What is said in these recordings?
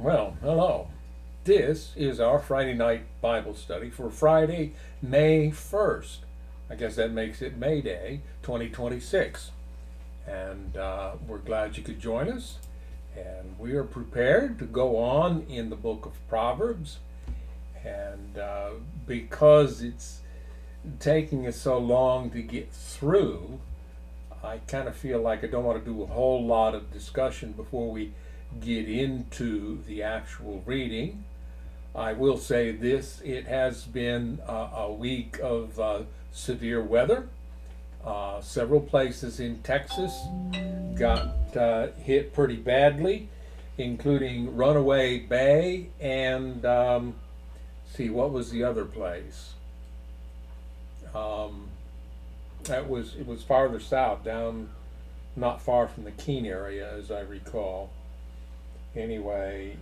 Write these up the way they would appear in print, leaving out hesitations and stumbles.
Well, hello. This is our Friday night Bible study for Friday, May 1st. I guess that makes it May Day 2026. And we're glad you could join us. And we are prepared to go on in the book of Proverbs. And because it's taking us so long to get through, I kind of feel like I don't want to do a whole lot of discussion before we get into the actual reading. I will say this, it has been a week of severe weather. Several places in Texas got hit pretty badly, including Runaway Bay and, see, what was the other place? It was farther south, down not far from the Keene area, as I recall. Anyway,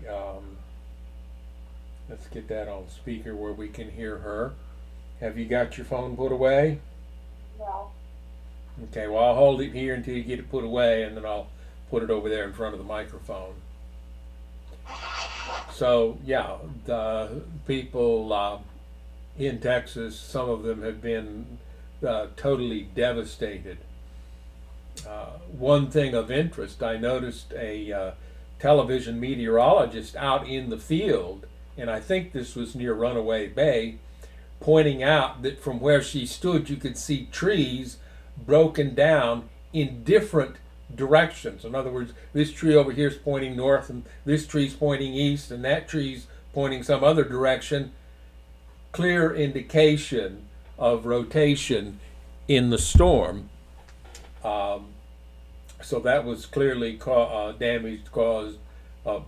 let's get that on speaker where we can hear her. Have you got your phone put away? No. Okay, well, I'll hold it here until you get it put away, and then I'll put it over there in front of the microphone. So, yeah, the people in Texas, some of them have been totally devastated. One thing of interest, I noticed a television meteorologist out in the field, and I think this was near Runaway Bay, pointing out that from where she stood, you could see trees broken down in different directions. In other words, this tree over here is pointing north, and this tree's pointing east, and that tree's pointing some other direction. Clear indication of rotation in the storm. So that was clearly damage caused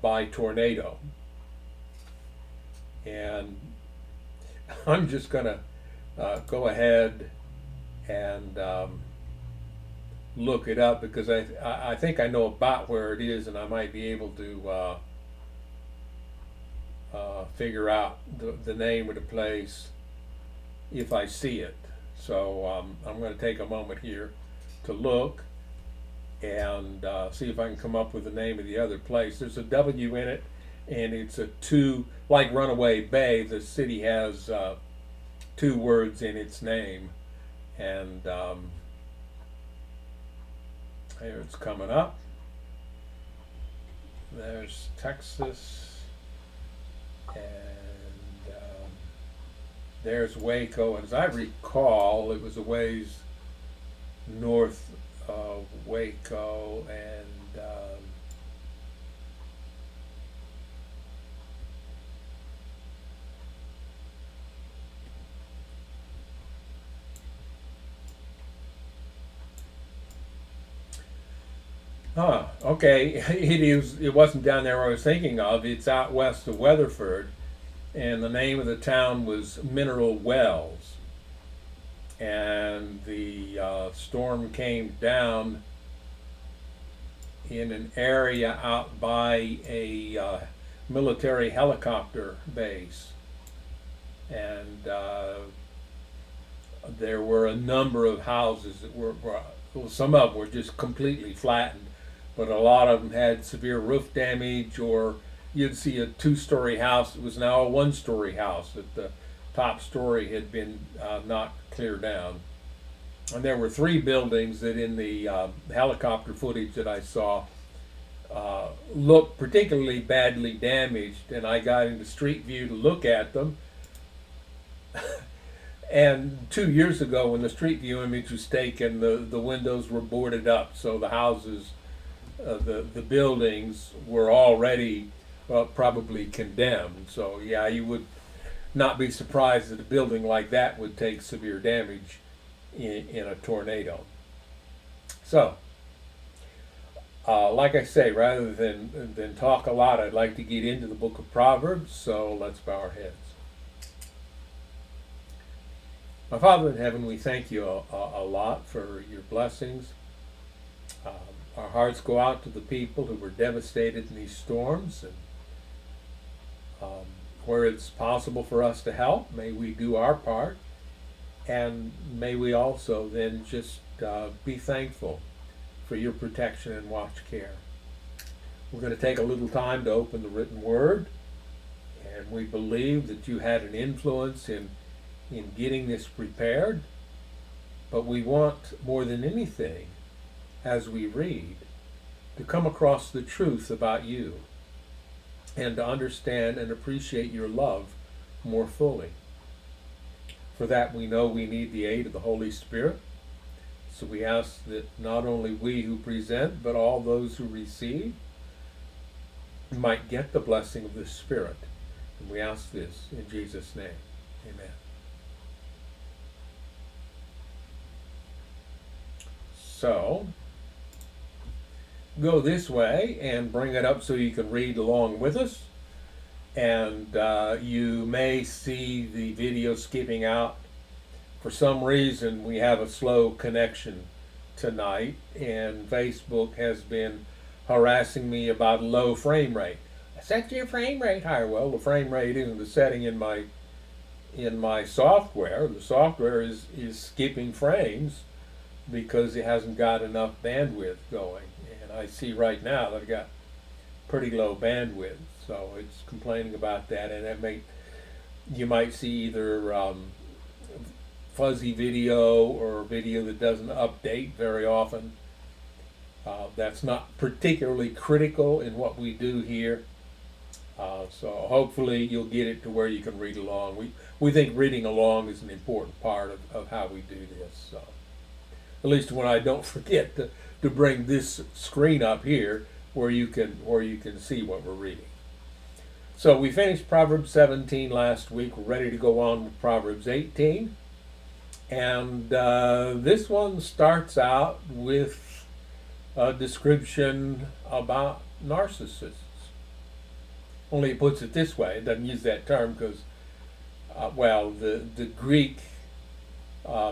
by tornado. And I'm just going to go ahead and look it up because I think I know about where it is, and I might be able to figure out the name of the place if I see it. So I'm going to take a moment here to look and see if I can come up with the name of the other place. There's a W in it, and it's a two, like Runaway Bay, the city has two words in its name. And here it's coming up. There's Texas, and there's Waco. As I recall, it was a ways north of Waco, and okay, it wasn't down there I was thinking of. It's out west of Weatherford, and the name of the town was Mineral Wells. And the storm came down in an area out by a military helicopter base. And there were a number of houses that well, some of them were just completely flattened, but a lot of them had severe roof damage, or you'd see a two-story house that was now a one-story house that the top story had been knocked clear down. And there were three buildings that in the helicopter footage that I saw looked particularly badly damaged, and I got into Street View to look at them. And 2 years ago, when the Street View image was taken, the windows were boarded up, so the houses, the buildings were already probably condemned. So yeah, you would not be surprised that a building like that would take severe damage in a tornado. So, like I say, rather than talk a lot, I'd like to get into the book of Proverbs, so let's bow our heads. My Father in heaven, we thank you a lot for your blessings. Our hearts go out to the people who were devastated in these storms, and where it's possible for us to help, may we do our part, and may we also then just be thankful for your protection and watch care. We're going to take a little time to open the written word, and we believe that you had an influence in getting this prepared. But we want, more than anything, as we read, to come across the truth about you and to understand and appreciate your love more fully. For that, we know we need the aid of the Holy Spirit. So we ask that not only we who present, but all those who receive might get the blessing of the Spirit. And we ask this in Jesus' name. Amen. So, go this way and bring it up so you can read along with us. And you may see the video skipping out. For some reason, we have a slow connection tonight, and Facebook has been harassing me about low frame rate. I set your frame rate higher. Well, the frame rate isn't the setting in my software. The software is skipping frames because it hasn't got enough bandwidth going. And I see right now that I've got pretty low bandwidth, so it's complaining about that. And you might see either fuzzy video or video that doesn't update very often. That's not particularly critical in what we do here. So hopefully you'll get it to where you can read along. We think reading along is an important part of how we do this. So at least when I don't forget to bring this screen up here where you can see what we're reading. So we finished Proverbs 17 last week. We're ready to go on with Proverbs 18. And this one starts out with a description about narcissists. Only it puts it this way. It doesn't use that term because, the Greek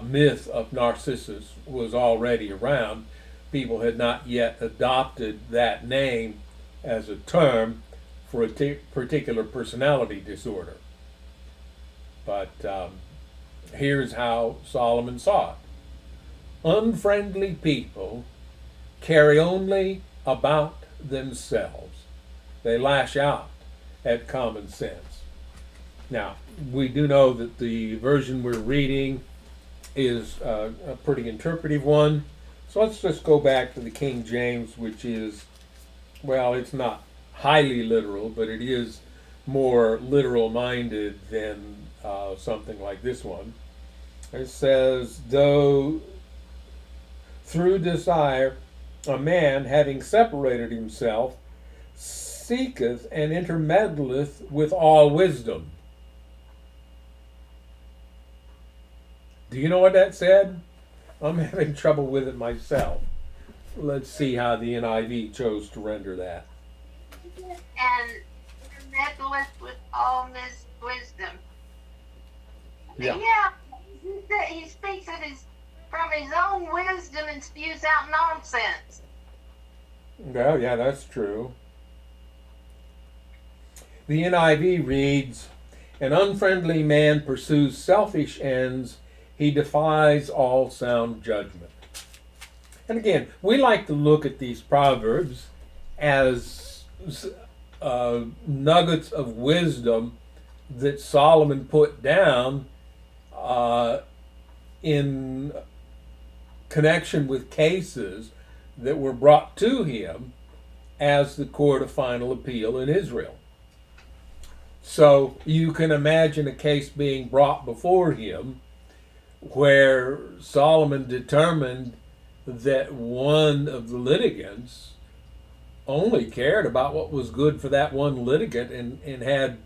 myth of Narcissus was already around. People had not yet adopted that name as a term for a particular personality disorder. But here's how Solomon saw it. Unfriendly people carry only about themselves. They lash out at common sense. Now, we do know that the version we're reading is a pretty interpretive one. So let's just go back to the King James, which is, it's not highly literal, but it is more literal-minded than something like this one. It says, though through desire a man, having separated himself, seeketh and intermeddleth with all wisdom. Do you know what that said? I'm having trouble with it myself. Let's see how the NIV chose to render that. And intermeddleth with all this wisdom. Yeah. He speaks from his own wisdom and spews out nonsense. Well, yeah, that's true. The NIV reads, an unfriendly man pursues selfish ends. He defies all sound judgment. And again, we like to look at these proverbs as nuggets of wisdom that Solomon put down in connection with cases that were brought to him as the court of final appeal in Israel. So you can imagine a case being brought before him where Solomon determined that one of the litigants only cared about what was good for that one litigant and had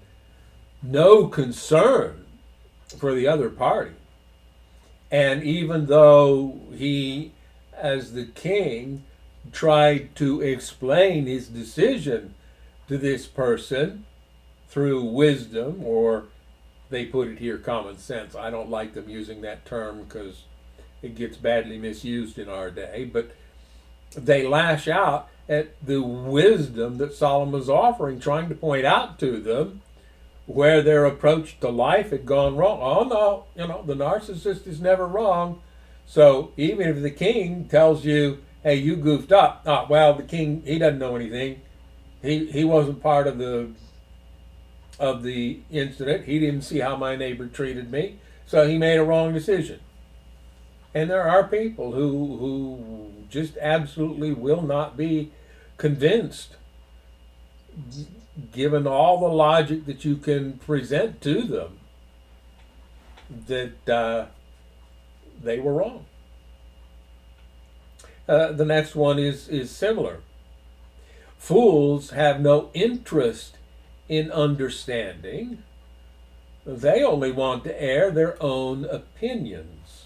no concern for the other party. And even though he, as the king, tried to explain his decision to this person through wisdom, or they put it here, common sense. I don't like them using that term because it gets badly misused in our day, but they lash out at the wisdom that Solomon's offering, trying to point out to them where their approach to life had gone wrong. Oh no, the narcissist is never wrong. So even if the king tells you, hey, you goofed up, the king, he doesn't know anything. He wasn't part of the incident. He didn't see how my neighbor treated me, so he made a wrong decision. And there are people who just absolutely will not be convinced, given all the logic that you can present to them, that they were wrong. The next one is similar. Fools have no interest in understanding. They only want to air their own opinions.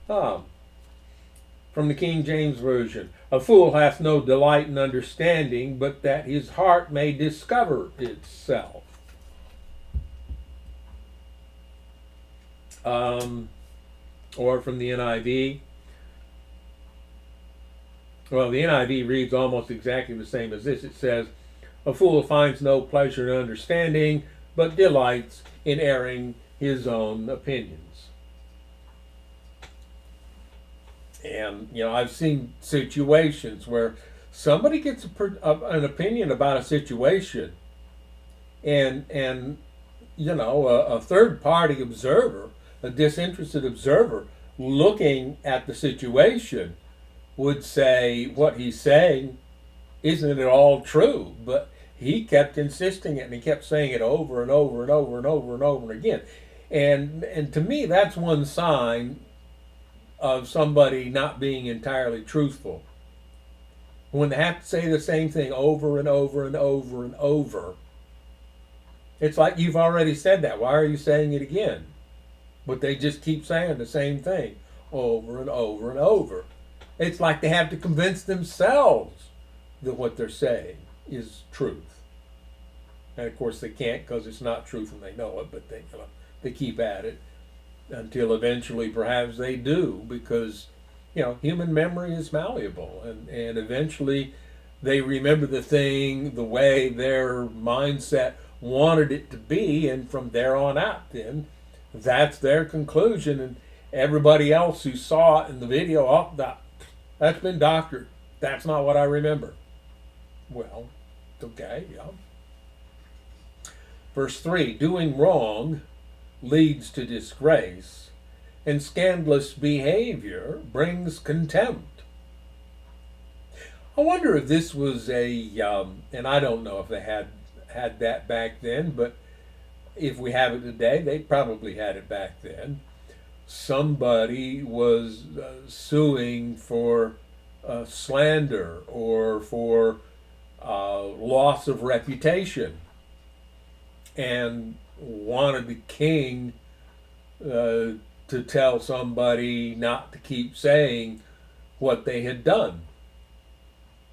From the King James Version, a fool hath no delight in understanding, but that his heart may discover itself. Or from the NIV. Well, the NIV reads almost exactly the same as this. It says, a fool finds no pleasure in understanding, but delights in airing his own opinions. And, I've seen situations where somebody gets an opinion about a situation, and a third party observer, a disinterested observer, looking at the situation would say what he's saying isn't at all true, but he kept insisting it, and he kept saying it over and over and over and over and over again. And to me, that's one sign of somebody not being entirely truthful. When they have to say the same thing over and over and over and over, it's like you've already said that. Why are you saying it again? But they just keep saying the same thing over and over and over. It's like they have to convince themselves that what they're saying is truth. And of course they can't, because it's not truth and they know it, but they keep at it until eventually perhaps they do, because human memory is malleable, and eventually they remember the thing the way their mindset wanted it to be, and from there on out then that's their conclusion, and everybody else who saw it in the video, that's been doctored. That's not what I remember. Well, okay, yeah. Verse 3, doing wrong leads to disgrace, and scandalous behavior brings contempt. I wonder if this was and I don't know if they had that back then, but if we have it today, they probably had it back then. Somebody was suing for slander or for loss of reputation, and wanted the king to tell somebody not to keep saying what they had done.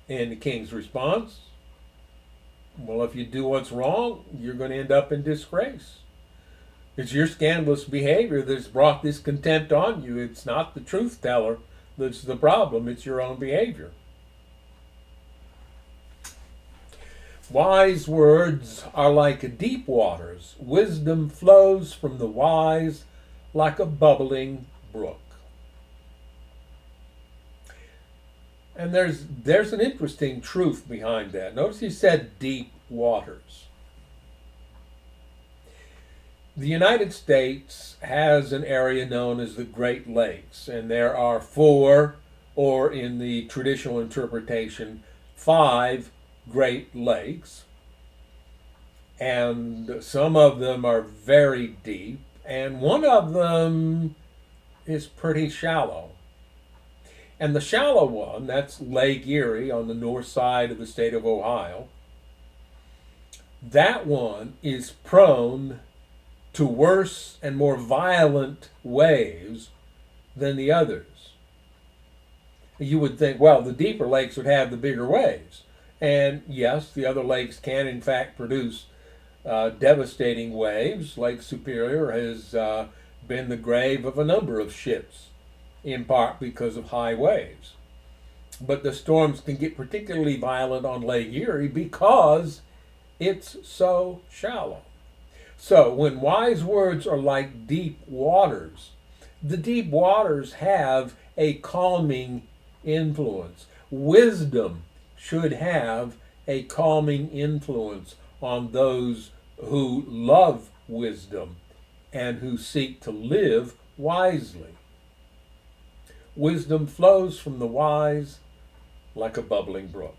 And the king's response, well, if you do what's wrong, you're going to end up in disgrace. It's your scandalous behavior that's brought this contempt on you. It's not the truth teller that's the problem. It's your own behavior. Wise words are like deep waters. Wisdom flows from the wise like a bubbling brook. And there's an interesting truth behind that. Notice he said deep waters. The United States has an area known as the Great Lakes, and there are 4, or in the traditional interpretation, 5 Great Lakes, and some of them are very deep, and one of them is pretty shallow. And the shallow one, that's Lake Erie on the north side of the state of Ohio, that one is prone to worse and more violent waves than the others. You would think, well, the deeper lakes would have the bigger waves. And yes, the other lakes can in fact produce devastating waves. Lake Superior has been the grave of a number of ships, in part because of high waves. But the storms can get particularly violent on Lake Erie because it's so shallow. So when wise words are like deep waters, the deep waters have a calming influence. Wisdom should have a calming influence on those who love wisdom and who seek to live wisely. Wisdom flows from the wise like a bubbling brook.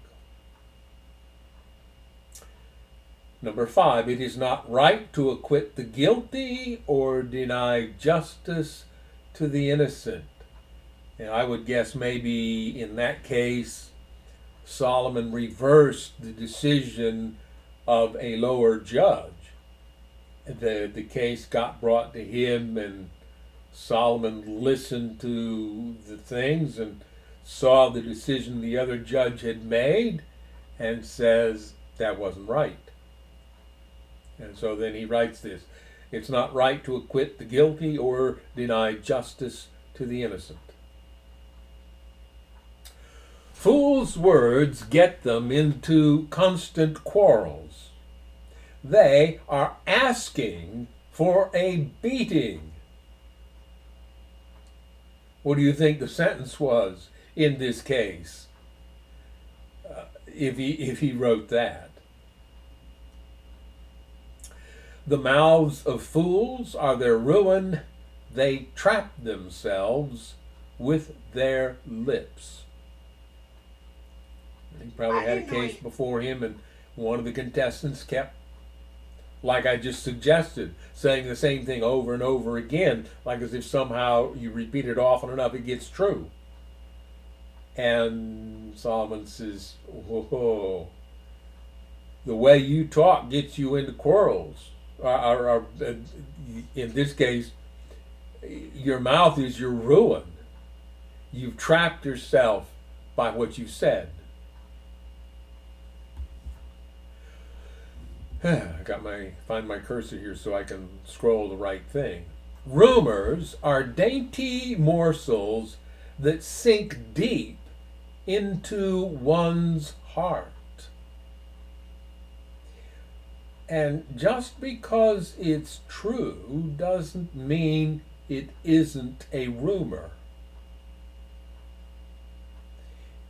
Number 5, it is not right to acquit the guilty or deny justice to the innocent. And I would guess maybe in that case, Solomon reversed the decision of a lower judge. The case got brought to him, and Solomon listened to the things and saw the decision the other judge had made and says that wasn't right. And so then he writes this: it's not right to acquit the guilty or deny justice to the innocent. Fools' words get them into constant quarrels. They are asking for a beating. What do you think the sentence was in this case if he wrote that? The mouths of fools are their ruin. They trap themselves with their lips. He probably had a case before him, and one of the contestants kept, like I just suggested, saying the same thing over and over again, like as if somehow you repeat it often enough, it gets true. And Solomon says, whoa, the way you talk gets you into quarrels. In this case, your mouth is your ruin. You've trapped yourself by what you said. I find my cursor here so I can scroll the right thing. Rumors are dainty morsels that sink deep into one's heart. And just because it's true doesn't mean it isn't a rumor.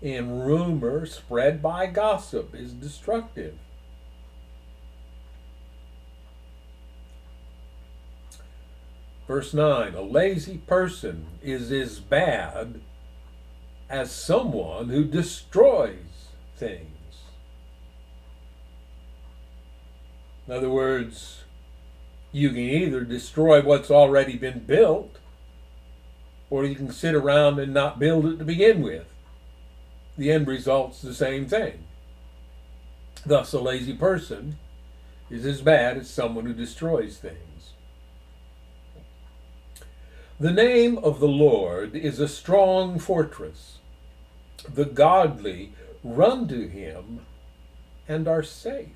And rumor spread by gossip is destructive. Verse 9, a lazy person is as bad as someone who destroys things. In other words, you can either destroy what's already been built, or you can sit around and not build it to begin with. The end result's the same thing. Thus, a lazy person is as bad as someone who destroys things. The name of the Lord is a strong fortress. The godly run to him and are safe.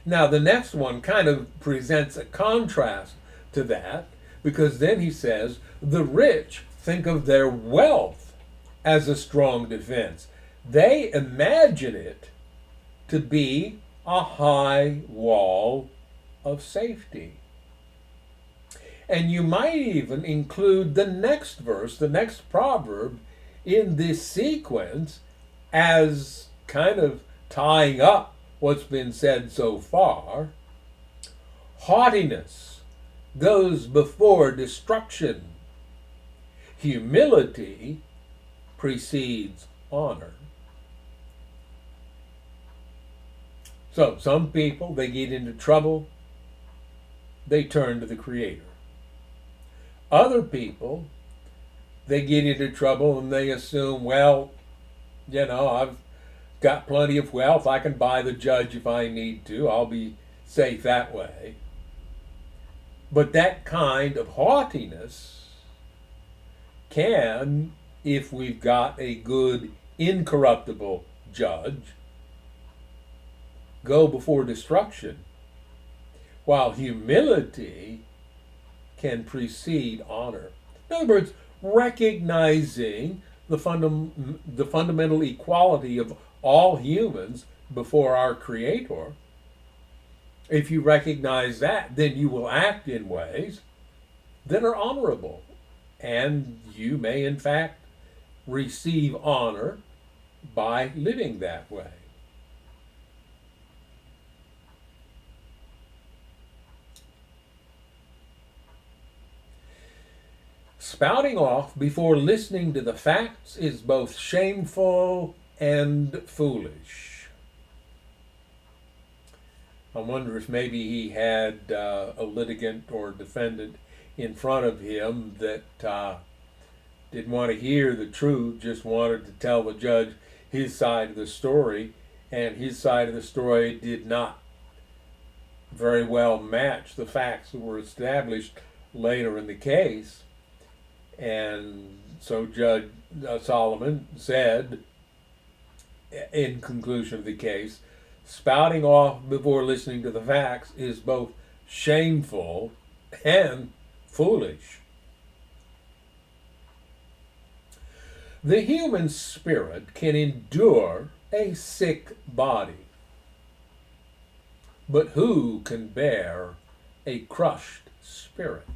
Now, the next one kind of presents a contrast to that, because then he says, the rich think of their wealth as a strong defense. They imagine it to be a high wall of safety. And you might even include the next verse, the next proverb, in this sequence as kind of tying up what's been said so far. Haughtiness goes before destruction. Humility precedes honor. So some people, they get into trouble, they turn to the Creator. Other people, they get into trouble and they assume, well, I've got plenty of wealth, I can buy the judge if I need to, I'll be safe that way. But that kind of haughtiness can, if we've got a good, incorruptible judge, go before destruction, while humility can precede honor. In other words, recognizing the fundamental equality of all humans before our Creator. If you recognize that, then you will act in ways that are honorable. And you may, in fact, receive honor by living that way. Spouting off before listening to the facts is both shameful and foolish. I wonder if maybe he had a litigant or defendant in front of him that didn't want to hear the truth, just wanted to tell the judge his side of the story, and his side of the story did not very well match the facts that were established later in the case. And so Judge Solomon said, in conclusion of the case, spouting off before listening to the facts is both shameful and foolish. The human spirit can endure a sick body, but who can bear a crushed spirit?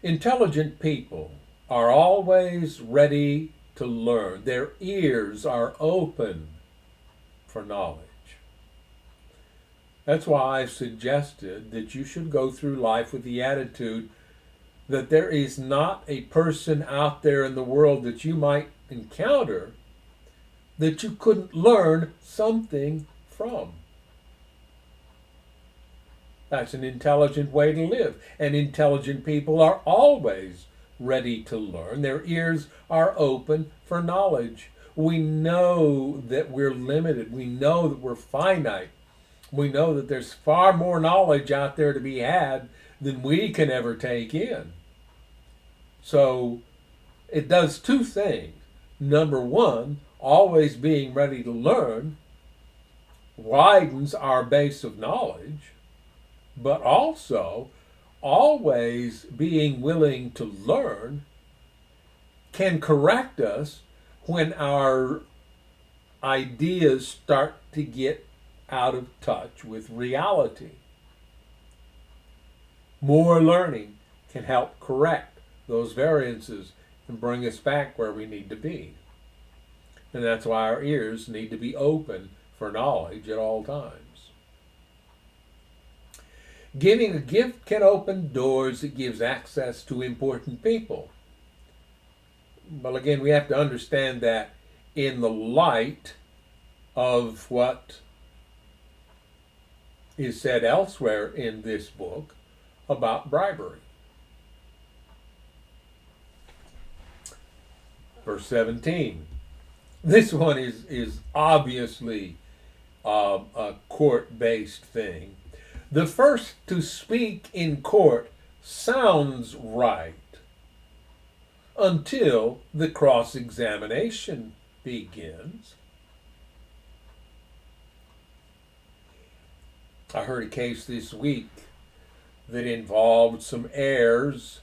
Intelligent people are always ready to learn. Their ears are open for knowledge. That's why I've suggested that you should go through life with the attitude that there is not a person out there in the world that you might encounter that you couldn't learn something from. That's an intelligent way to live. And intelligent people are always ready to learn. Their ears are open for knowledge. We know that we're limited. We know that we're finite. We know that there's far more knowledge out there to be had than we can ever take in. So it does two things. Number one, always being ready to learn widens our base of knowledge, but also always being willing to learn can correct us when our ideas start to get out of touch with reality. More learning can help correct those variances and bring us back where we need to be. And that's why our ears need to be open for knowledge at all times. Giving a gift can open doors. It gives access to important people. Well, again, we have to understand that in the light of what is said elsewhere in this book about bribery. Verse 17. This one is obviously a court-based thing. The first to speak in court sounds right until the cross-examination begins. I heard a case this week that involved some heirs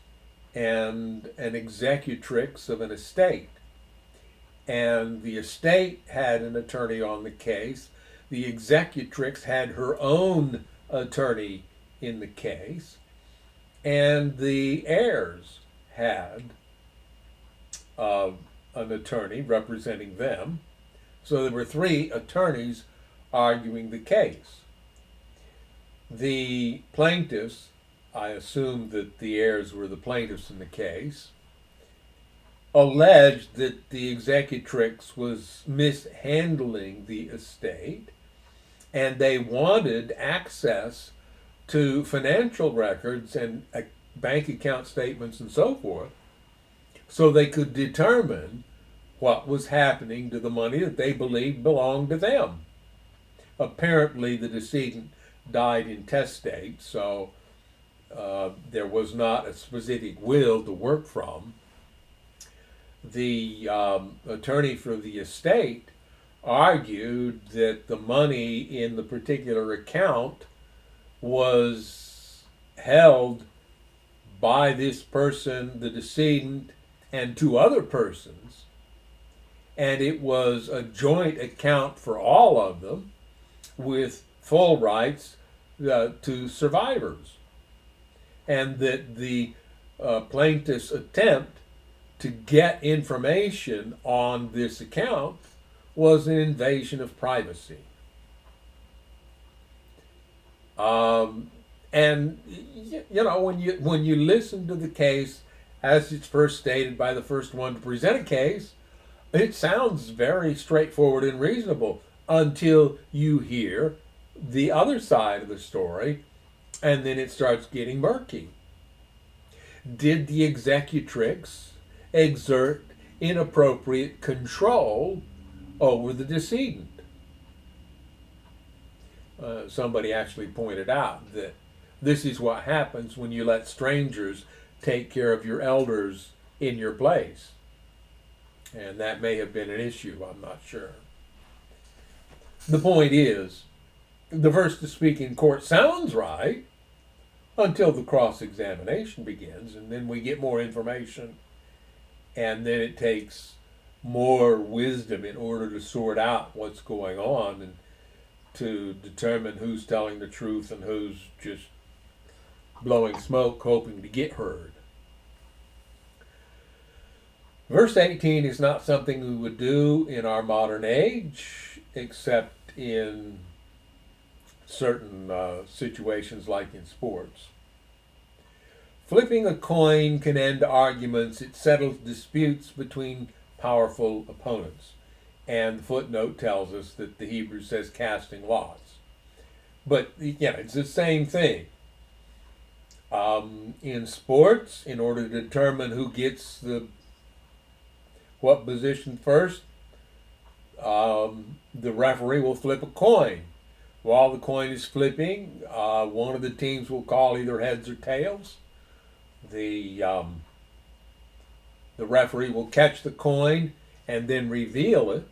and an executrix of an estate. And the estate had an attorney on the case. The executrix had her own attorney in the case. And the heirs had an attorney representing them. So there were three attorneys arguing the case. The plaintiffs, I assume that the heirs were the plaintiffs in the case, alleged that the executrix was mishandling the estate, and they wanted access to financial records and bank account statements and so forth, so they could determine what was happening to the money that they believed belonged to them. Apparently, the decedent died intestate, so there was not a specific will to work from. The attorney for the estate argued that the money in the particular account was held by this person, the decedent, and two other persons, and it was a joint account for all of them with full rights to survivors. and that the plaintiff's attempt to get information on this account was an invasion of privacy. And when you listen to the case as it's first stated by the first one to present a case, it sounds very straightforward and reasonable until you hear the other side of the story, and then it starts getting murky. Did the executrix exert inappropriate control over the decedent? Somebody actually pointed out that this is what happens when you let strangers take care of your elders in your place. And that may have been an issue, I'm not sure. The point is, the verse to speak in court sounds right until the cross-examination begins, and then we get more information, and then it takes more wisdom in order to sort out what's going on and to determine who's telling the truth and who's just blowing smoke hoping to get heard. Verse 18 is not something we would do in our modern age, except in certain situations like in sports. Flipping a coin can end arguments. It settles disputes between powerful opponents. And the footnote tells us that the Hebrew says casting lots. But it's the same thing. In sports, in order to determine who gets what position first, the referee will flip a coin. While the coin is flipping, one of the teams will call either heads or tails. The referee will catch the coin and then reveal it,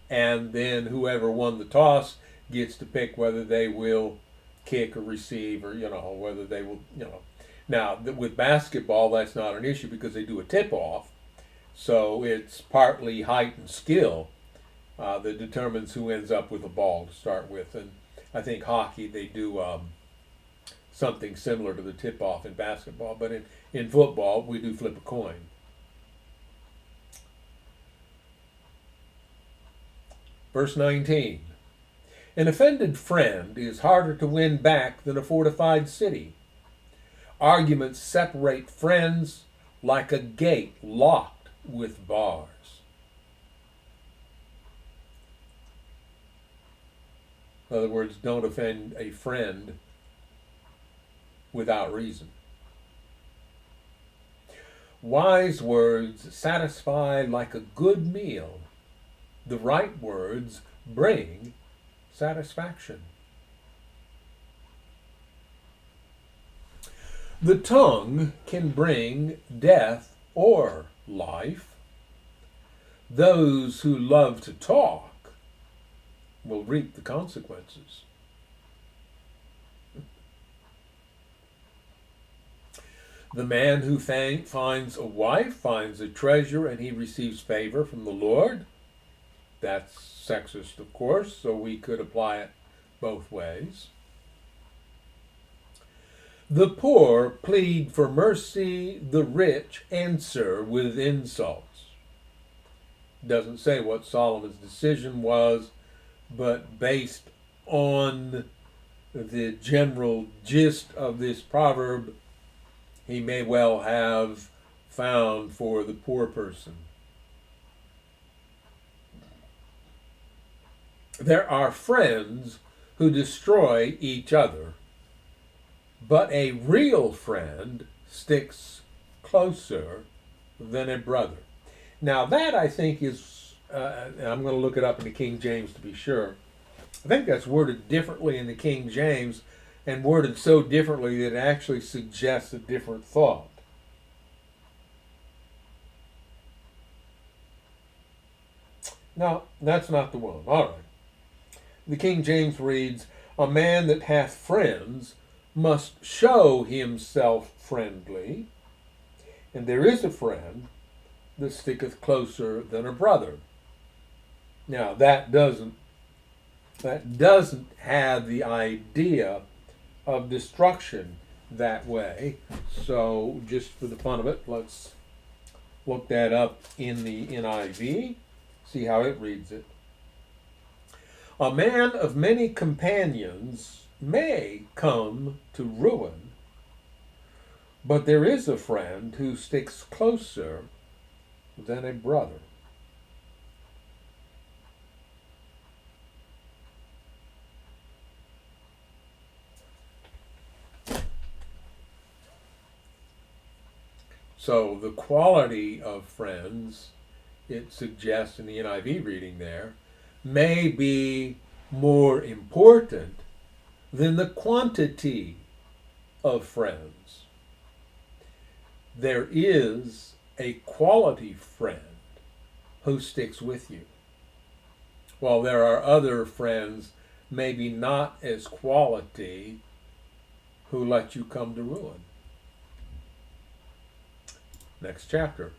and then whoever won the toss gets to pick whether they will kick or receive, or whether they will. Now with basketball, that's not an issue because they do a tip-off, so it's partly height and skill that determines who ends up with the ball to start with. And I think hockey, they do something similar to the tip-off in basketball, but in football we do flip a coin. Verse 19, an offended friend is harder to win back than a fortified city. Arguments separate friends like a gate locked with bars. In other words, don't offend a friend without reason. Wise words satisfy like a good meal. The right words bring satisfaction. The tongue can bring death or life. Those who love to talk will reap the consequences. The man who finds a wife finds a treasure, and he receives favor from the Lord. That's sexist, of course, so we could apply it both ways. The poor plead for mercy, the rich answer with insults. Doesn't say what Solomon's decision was, but based on the general gist of this proverb, he may well have found for the poor person. There are friends who destroy each other, but a real friend sticks closer than a brother. Now that, I think, is, I'm going to look it up in the King James to be sure. I think that's worded differently in the King James, and worded so differently that it actually suggests a different thought. No, that's not the one. All right. The King James reads, a man that hath friends must show himself friendly, and there is a friend that sticketh closer than a brother. Now that doesn't have the idea of destruction that way. So just for the fun of it, let's look that up in the NIV, see how it reads it. A man of many companions may come to ruin, but there is a friend who sticks closer than a brother. So the quality of friends, it suggests in the NIV reading there, may be more important than the quantity of friends. There is a quality friend who sticks with you, while there are other friends, maybe not as quality, who let you come to ruin. Next chapter.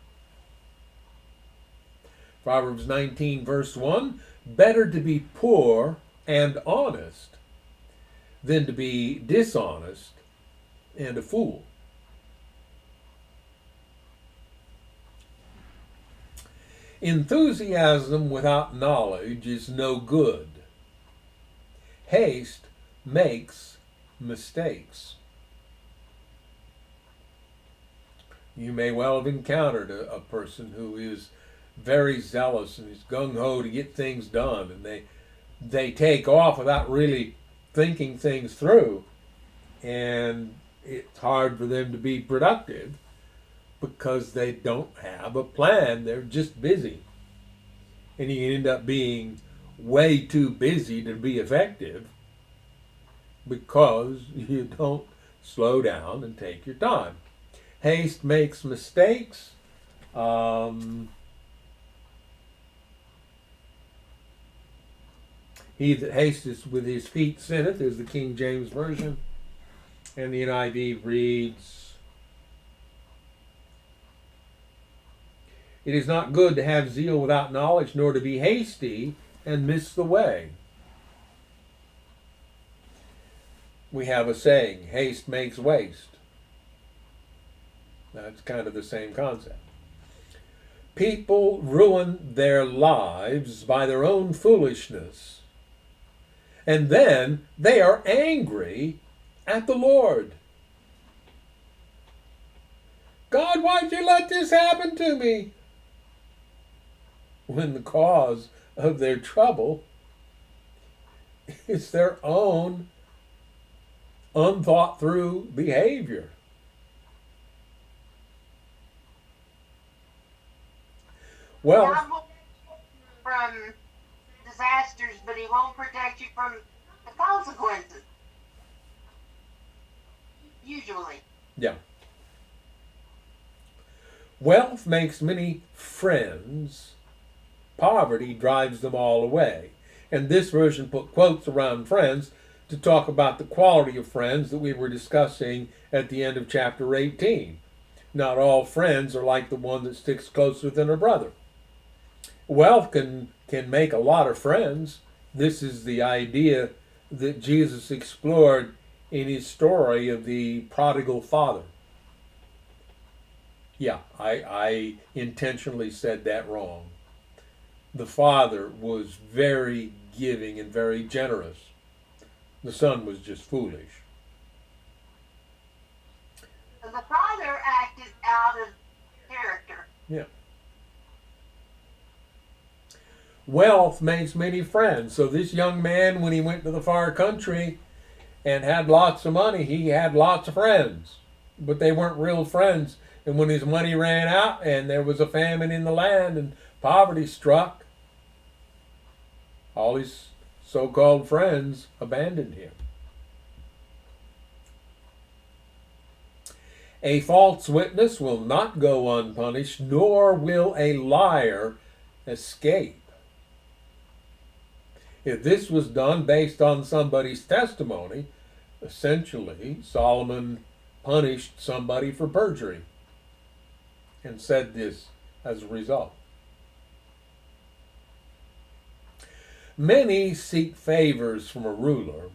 Proverbs 19, verse 1, better to be poor and honest than to be dishonest and a fool. Enthusiasm without knowledge is no good. Haste makes mistakes. You may well have encountered a person who is very zealous and is gung-ho to get things done, and they take off without really thinking things through, and it's hard for them to be productive because they don't have a plan. They're just busy, and you end up being way too busy to be effective because you don't slow down and take your time. Haste makes mistakes. He that hasteth with his feet sinneth is the King James Version. And the NIV reads, it is not good to have zeal without knowledge, nor to be hasty and miss the way. We have a saying, haste makes waste. That's kind of the same concept. People ruin their lives by their own foolishness, and then they are angry at the Lord. God, why'd you let this happen to me? When the cause of their trouble is their own unthought through behavior. Well, God will protect you from disasters, but He won't protect you from the consequences. Usually. yeah. Wealth makes many friends. Poverty drives them all away. And this version put quotes around friends to talk about the quality of friends that we were discussing at the end of chapter 18. Not all friends are like the one that sticks closer than a brother. Wealth can make a lot of friends. This is the idea that Jesus explored in his story of the prodigal father. Yeah, I intentionally said that wrong. The father was very giving and very generous. The son was just foolish. The father acted out of character. Yeah. Wealth makes many friends. So this young man, when he went to the far country and had lots of money, he had lots of friends. But they weren't real friends. And when his money ran out and there was a famine in the land and poverty struck, all his so-called friends abandoned him. A false witness will not go unpunished, nor will a liar escape. If this was done based on somebody's testimony, essentially Solomon punished somebody for perjury and said this as a result. Many seek favors from a ruler,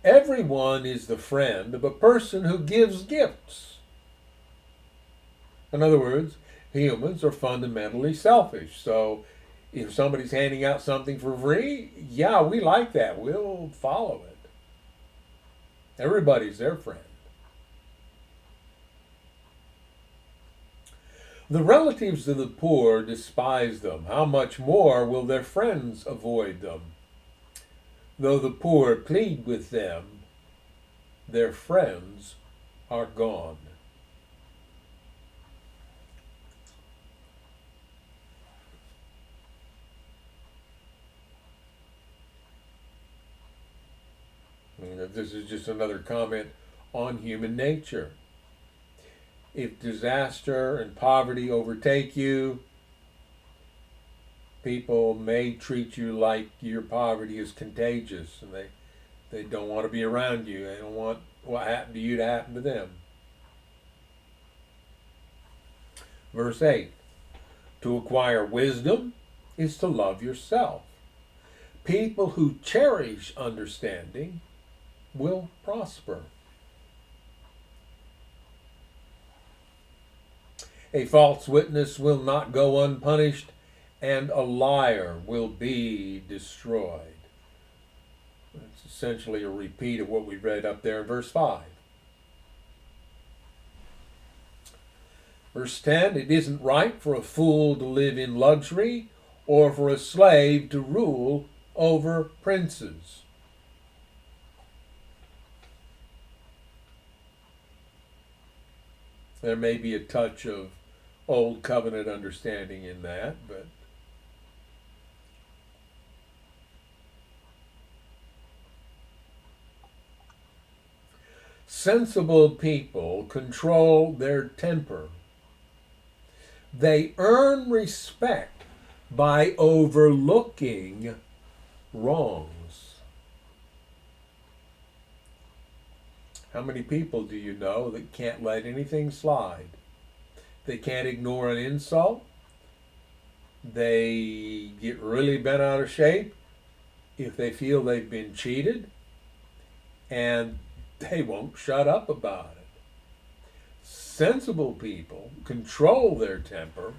Everyone is the friend of a person who gives gifts. In other words, humans are fundamentally selfish. So if somebody's handing out something for free, yeah, we like that. We'll follow it. Everybody's their friend. The relatives of the poor despise them. How much more will their friends avoid them? Though the poor plead with them, their friends are gone. This is just another comment on human nature. If disaster and poverty overtake you, people may treat you like your poverty is contagious and they don't want to be around you. They don't want what happened to you to happen to them. Verse 8, to acquire wisdom is to love yourself. People who cherish understanding will prosper. A false witness will not go unpunished, and a liar will be destroyed. It's essentially a repeat of what we read up there in verse 5. Verse 10, it isn't right for a fool to live in luxury or for a slave to rule over princes. There may be a touch of old covenant understanding in that, but sensible people control their temper. They earn respect by overlooking wrongs. How many people do you know that can't let anything slide? They can't ignore an insult. They get really bent out of shape if they feel they've been cheated, and they won't shut up about it. Sensible people control their temper,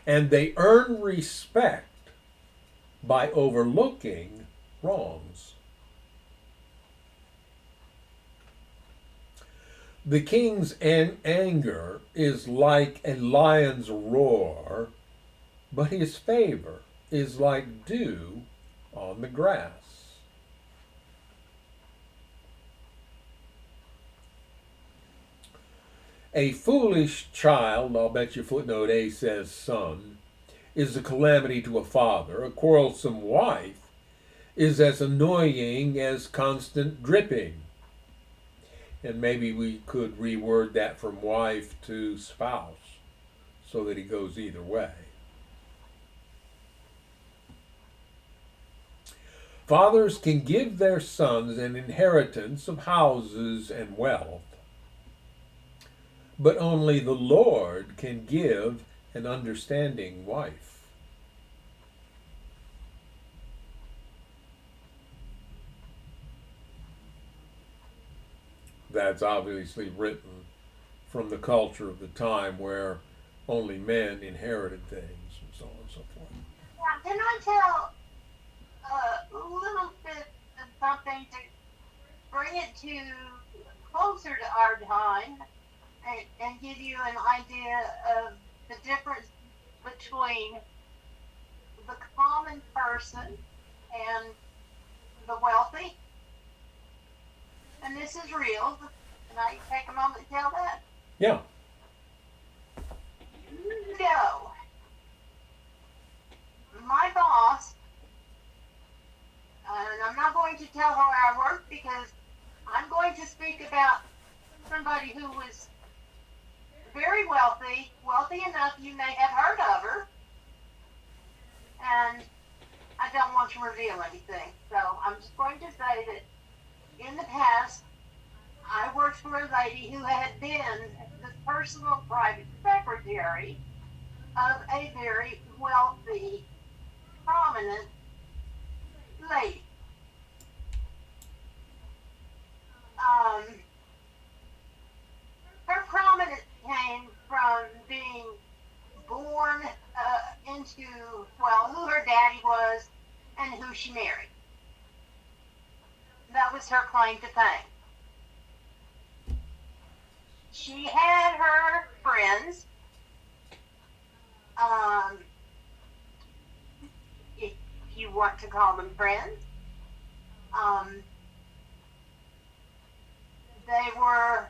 and they earn respect by overlooking wrongs. The king's anger is like a lion's roar, but his favor is like dew on the grass. A foolish child, I'll bet you footnote A says son, is a calamity to a father. A quarrelsome wife is as annoying as constant dripping. And maybe we could reword that from wife to spouse so that it goes either way. Fathers can give their sons an inheritance of houses and wealth, but only the Lord can give an understanding wife. That's obviously written from the culture of the time where only men inherited things and so on and so forth. Now, can I tell a little bit of something to bring it to closer to our time and give you an idea of the difference between the common person and the wealthy? And this is real. Can I take a moment to tell that? Yeah. No. My boss, and I'm not going to tell her where I work because I'm going to speak about somebody who was very wealthy, wealthy enough you may have heard of her, and I don't want to reveal anything. So I'm just going to say that in the past, I worked for a lady who had been the personal private secretary of a very wealthy, prominent lady. Um, her prominence came from being born into, well, who her daddy was and who she married. That was her claim to fame. She had her friends, if you want to call them friends. They were,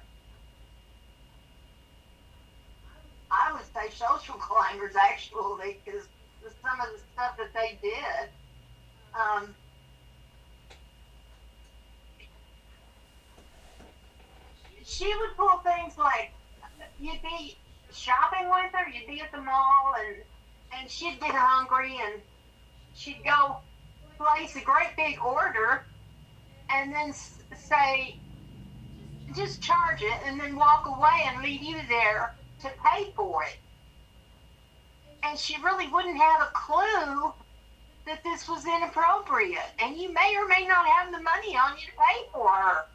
I would say, social climbers, actually, because some of the stuff that they did. She would pull things like, you'd be shopping with her, you'd be at the mall, and she'd get hungry, and she'd go place a great big order, and then say, just charge it, and then walk away and leave you there to pay for it. And she really wouldn't have a clue that this was inappropriate, and you may or may not have the money on you to pay for her.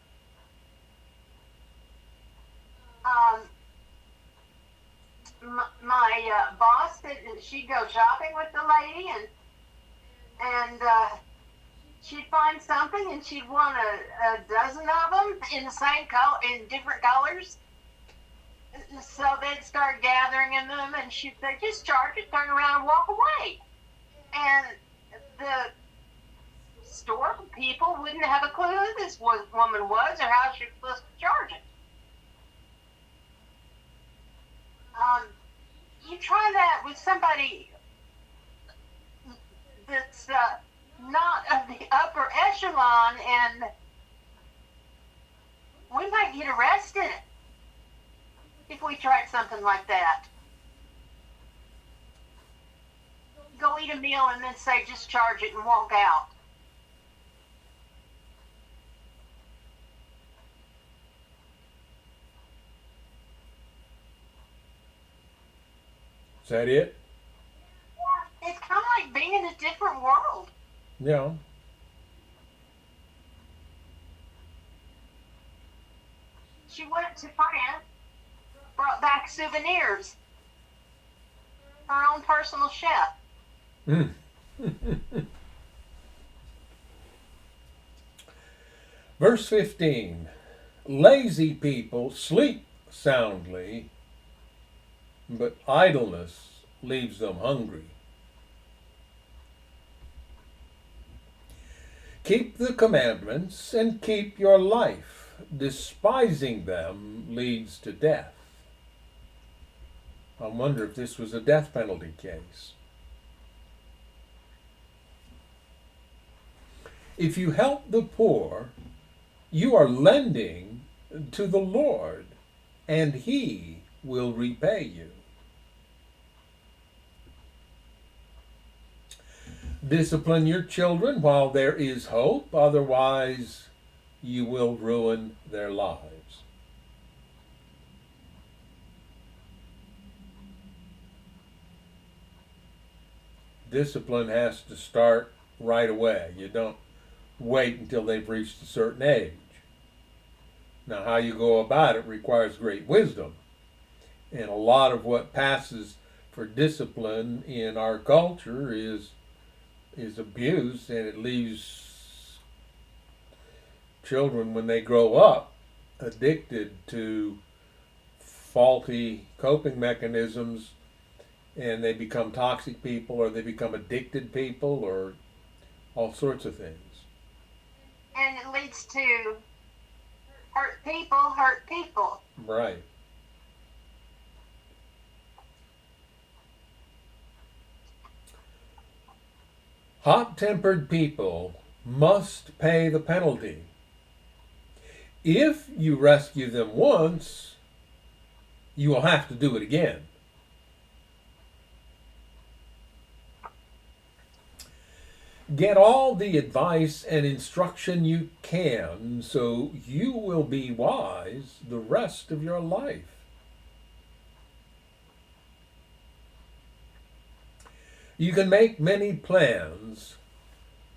My boss said that she'd go shopping with the lady, and she'd find something, and she'd want a dozen of them in the same color, in different colors. So they'd start gathering in them, and she'd say, just charge it, turn around, and walk away. And the store people wouldn't have a clue who this woman was or how she was supposed to charge it. You try that with somebody that's not of the upper echelon, and we might get arrested if we tried something like that. Go eat a meal and then say, just charge it and walk out. Is that it? Yeah, it's kind of like being in a different world. Yeah. She went to France, brought back souvenirs, her own personal chef. Verse 15. Lazy people sleep soundly, but idleness leaves them hungry. Keep the commandments and keep your life. Despising them leads to death. I wonder if this was a death penalty case. If you help the poor, you are lending to the Lord, and He will repay you. Discipline your children while there is hope, otherwise you will ruin their lives. Discipline has to start right away. You don't wait until they've reached a certain age. Now, how you go about it requires great wisdom. And a lot of what passes for discipline in our culture is abuse, and it leaves children, when they grow up, addicted to faulty coping mechanisms, and they become toxic people, or they become addicted people, or all sorts of things. And it leads to hurt people. Right. Hot-tempered people must pay the penalty. If you rescue them once, you will have to do it again. Get all the advice and instruction you can, so you will be wise the rest of your life. You can make many plans,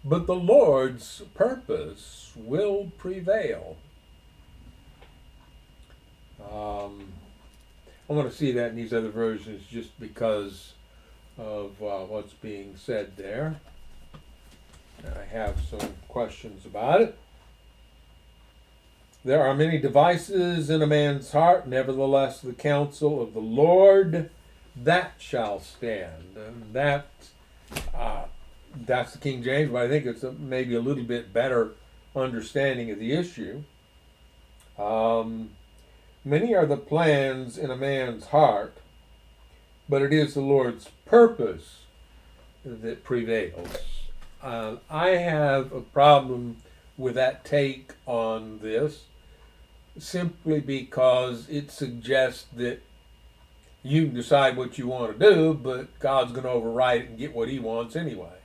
but the Lord's purpose will prevail. I want to see that in these other versions just because of what's being said there. I have some questions about it. There are many devices in a man's heart, nevertheless the counsel of the Lord, that shall stand. And that's the King James, but I think it's maybe a little bit better understanding of the issue. Many are the plans in a man's heart, but it is the Lord's purpose that prevails. I have a problem with that take on this simply because it suggests that you can decide what you want to do, but God's going to override it and get what he wants anyway.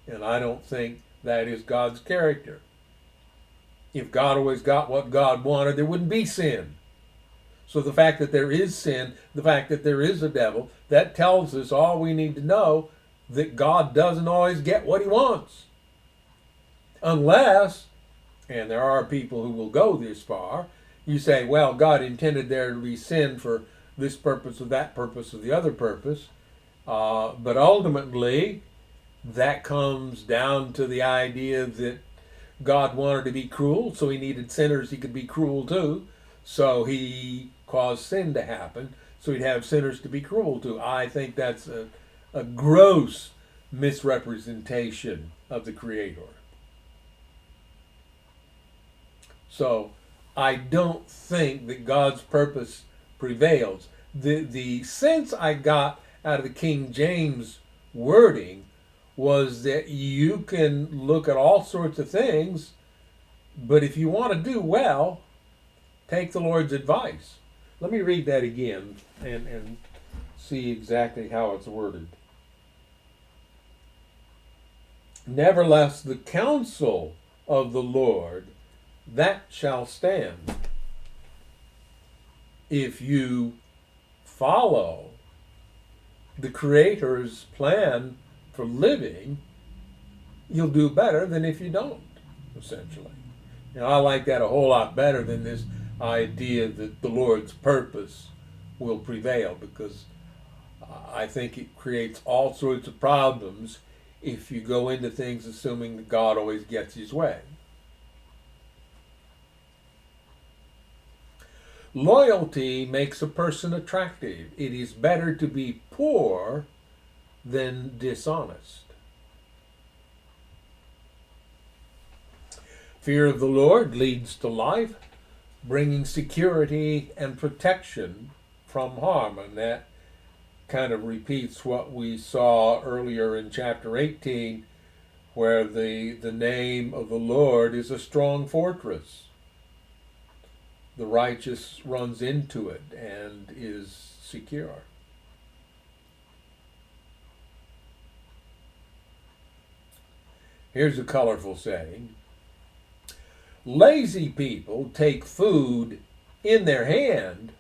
And I don't think that is God's character. If God always got what God wanted, there wouldn't be sin. So the fact that there is sin, the fact that there is a devil, that tells us all we need to know, that God doesn't always get what he wants. Unless, and there are people who will go this far, you say, well, God intended there to be sin for this purpose or that purpose or the other purpose. But ultimately, that comes down to the idea that God wanted to be cruel, so he needed sinners he could be cruel to. So he caused sin to happen, so he'd have sinners to be cruel to. I think that's a gross misrepresentation of the Creator. So I don't think that God's purpose prevails. The sense I got out of the King James wording was that you can look at all sorts of things, but if you want to do well, take the Lord's advice. Let me read that again and see exactly how it's worded. Nevertheless, the counsel of the Lord, that shall stand. If you follow the Creator's plan for living, you'll do better than if you don't, essentially. I like that a whole lot better than this idea that the Lord's purpose will prevail, because I think it creates all sorts of problems if you go into things assuming that God always gets his way. Loyalty makes a person attractive. It is better to be poor than dishonest. Fear of the Lord leads to life, bringing security and protection from harm. And that kind of repeats what we saw earlier in chapter 18, where the name of the Lord is a strong fortress. The righteous runs into it and is secure. Here's a colorful saying. Lazy people take food in their hand,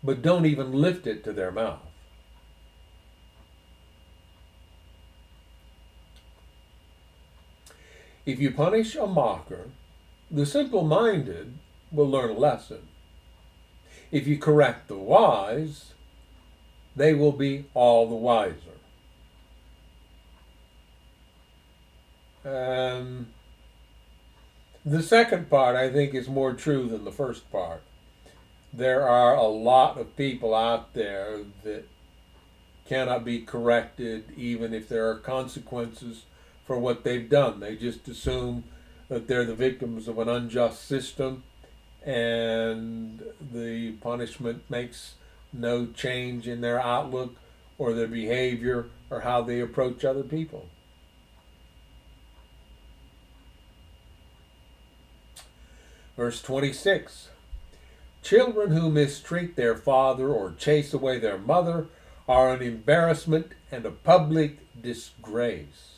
but don't even lift it to their mouth. If you punish a mocker, the simple-minded will learn a lesson. If you correct the wise, they will be all the wiser. The second part, I think, is more true than the first part. There are a lot of people out there that cannot be corrected even if there are consequences for what they've done. They just assume that they're the victims of an unjust system, and the punishment makes no change in their outlook or their behavior or how they approach other people. Verse 26, children who mistreat their father or chase away their mother are an embarrassment and a public disgrace.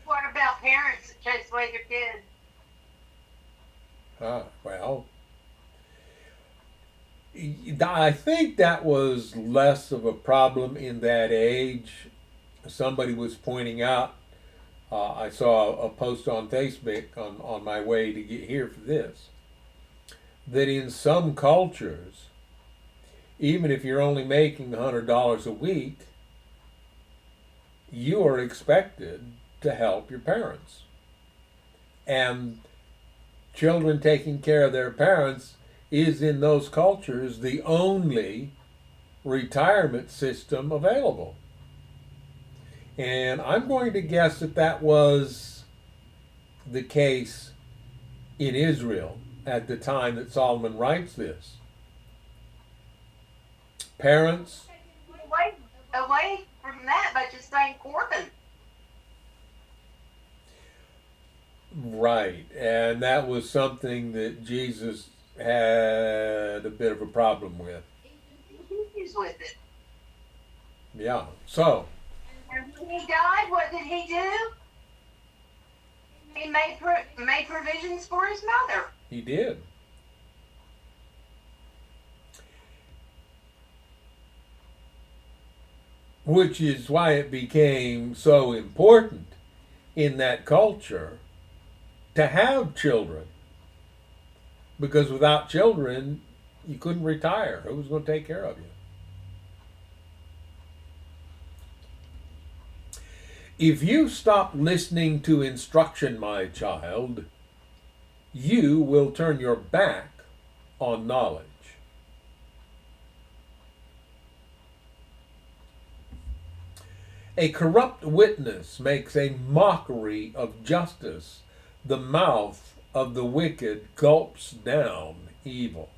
What about parents that chase away their kids? Well, I think that was less of a problem in that age. Somebody was pointing out I saw a post on Facebook on my way to get here for this, that in some cultures, even if you're only making $100 a week, you are expected to help your parents. And children taking care of their parents is in those cultures the only retirement system available. And I'm going to guess that that was the case in Israel at the time that Solomon writes this. Parents, Away from that, but just saying Corbin. right, and that was something that Jesus had a bit of a problem with. He's with it. Yeah, so And when he died, what did he do? He made provisions for his mother. he did. Which is why it became so important in that culture to have children. Because without children, you couldn't retire. Who was going to take care of you? If you stop listening to instruction, my child, you will turn your back on knowledge. A corrupt witness makes a mockery of justice. The mouth of the wicked gulps down evil.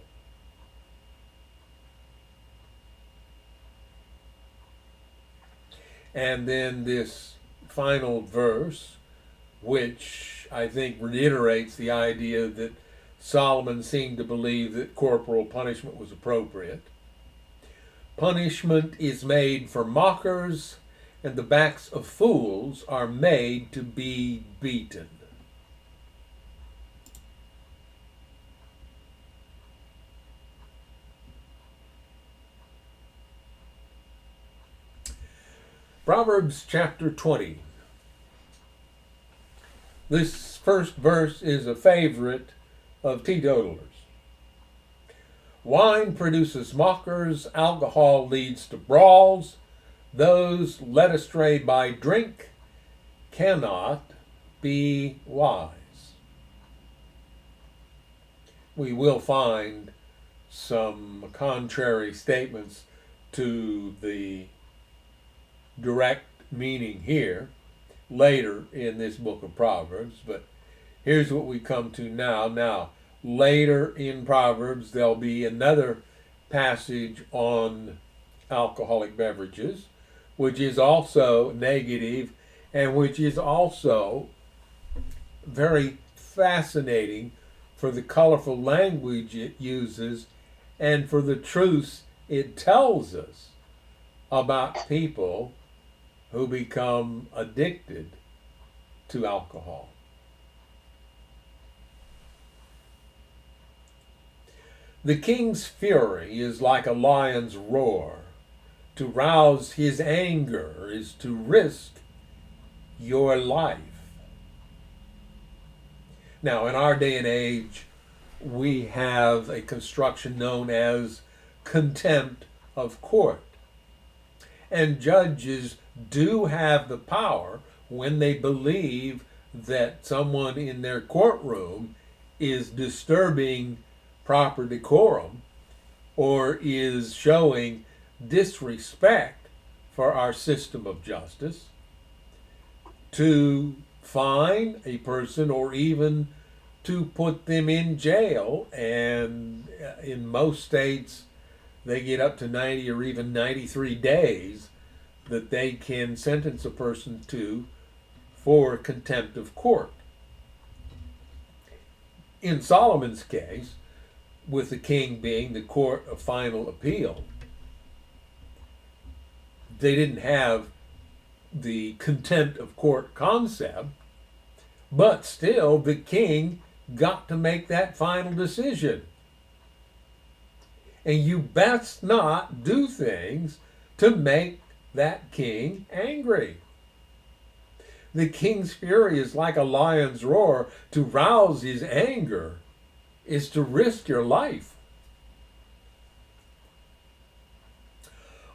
And then this final verse, which I think reiterates the idea that Solomon seemed to believe that corporal punishment was appropriate. Punishment is made for mockers, and the backs of fools are made to be beaten. Proverbs chapter 20. This first verse is a favorite of teetotalers. Wine produces mockers, alcohol leads to brawls. Those led astray by drink cannot be wise. We will find some contrary statements to the direct meaning here later in this book of Proverbs, but here's what we come to now. Now, later in Proverbs, there'll be another passage on alcoholic beverages, which is also negative and which is also very fascinating for the colorful language it uses and for the truths it tells us about people who become addicted to alcohol. The king's fury is like a lion's roar. To rouse his anger is to risk your life. Now, in our day and age, we have a construction known as contempt of court. And judges do have the power, when they believe that someone in their courtroom is disturbing proper decorum or is showing disrespect for our system of justice, to fine a person or even to put them in jail. And in most states, they get up to 90 or even 93 days that they can sentence a person to for contempt of court. In Solomon's case, with the king being the court of final appeal, they didn't have the contempt of court concept, but still the king got to make that final decision. And you best not do things to make that king angry. The king's fury is like a lion's roar. To rouse his anger is to risk your life.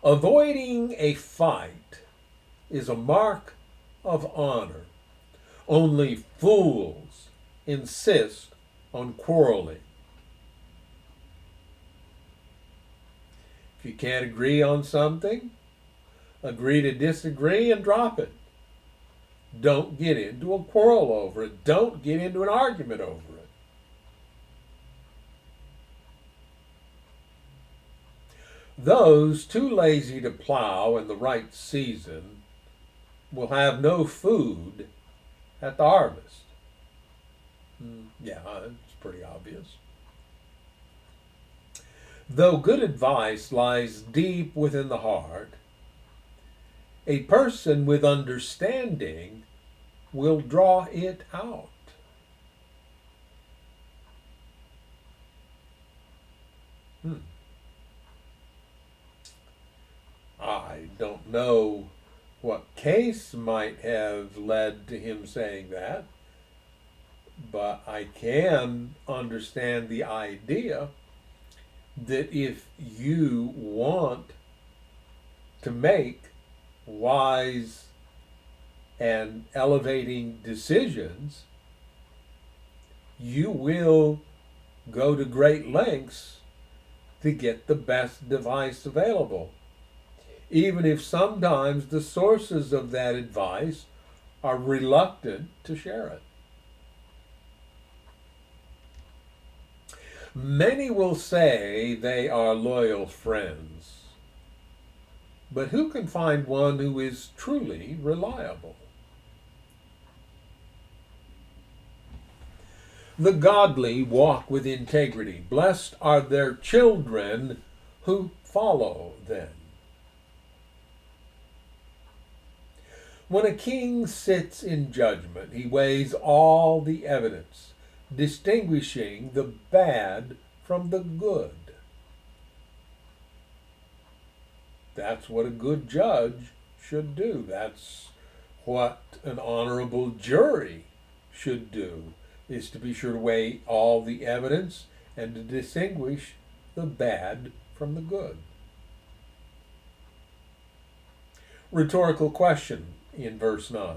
Avoiding a fight is a mark of honor. Only fools insist on quarreling. If you can't agree on something, agree to disagree and drop it. Don't get into a quarrel over it. Don't get into an argument over it. Those too lazy to plow in the right season will have no food at the harvest. Yeah, it's pretty obvious. Though good advice lies deep within the heart, a person with understanding will draw it out. I don't know what case might have led to him saying that, but I can understand the idea that if you want to make wise and elevating decisions, you will go to great lengths to get the best advice available, even if sometimes the sources of that advice are reluctant to share it. Many will say they are loyal friends, but who can find one who is truly reliable? The godly walk with integrity. Blessed are their children who follow them. When a king sits in judgment, he weighs all the evidence, distinguishing the bad from the good. That's what a good judge should do. That's what an honorable jury should do, is to be sure to weigh all the evidence and to distinguish the bad from the good. Rhetorical question in verse 9.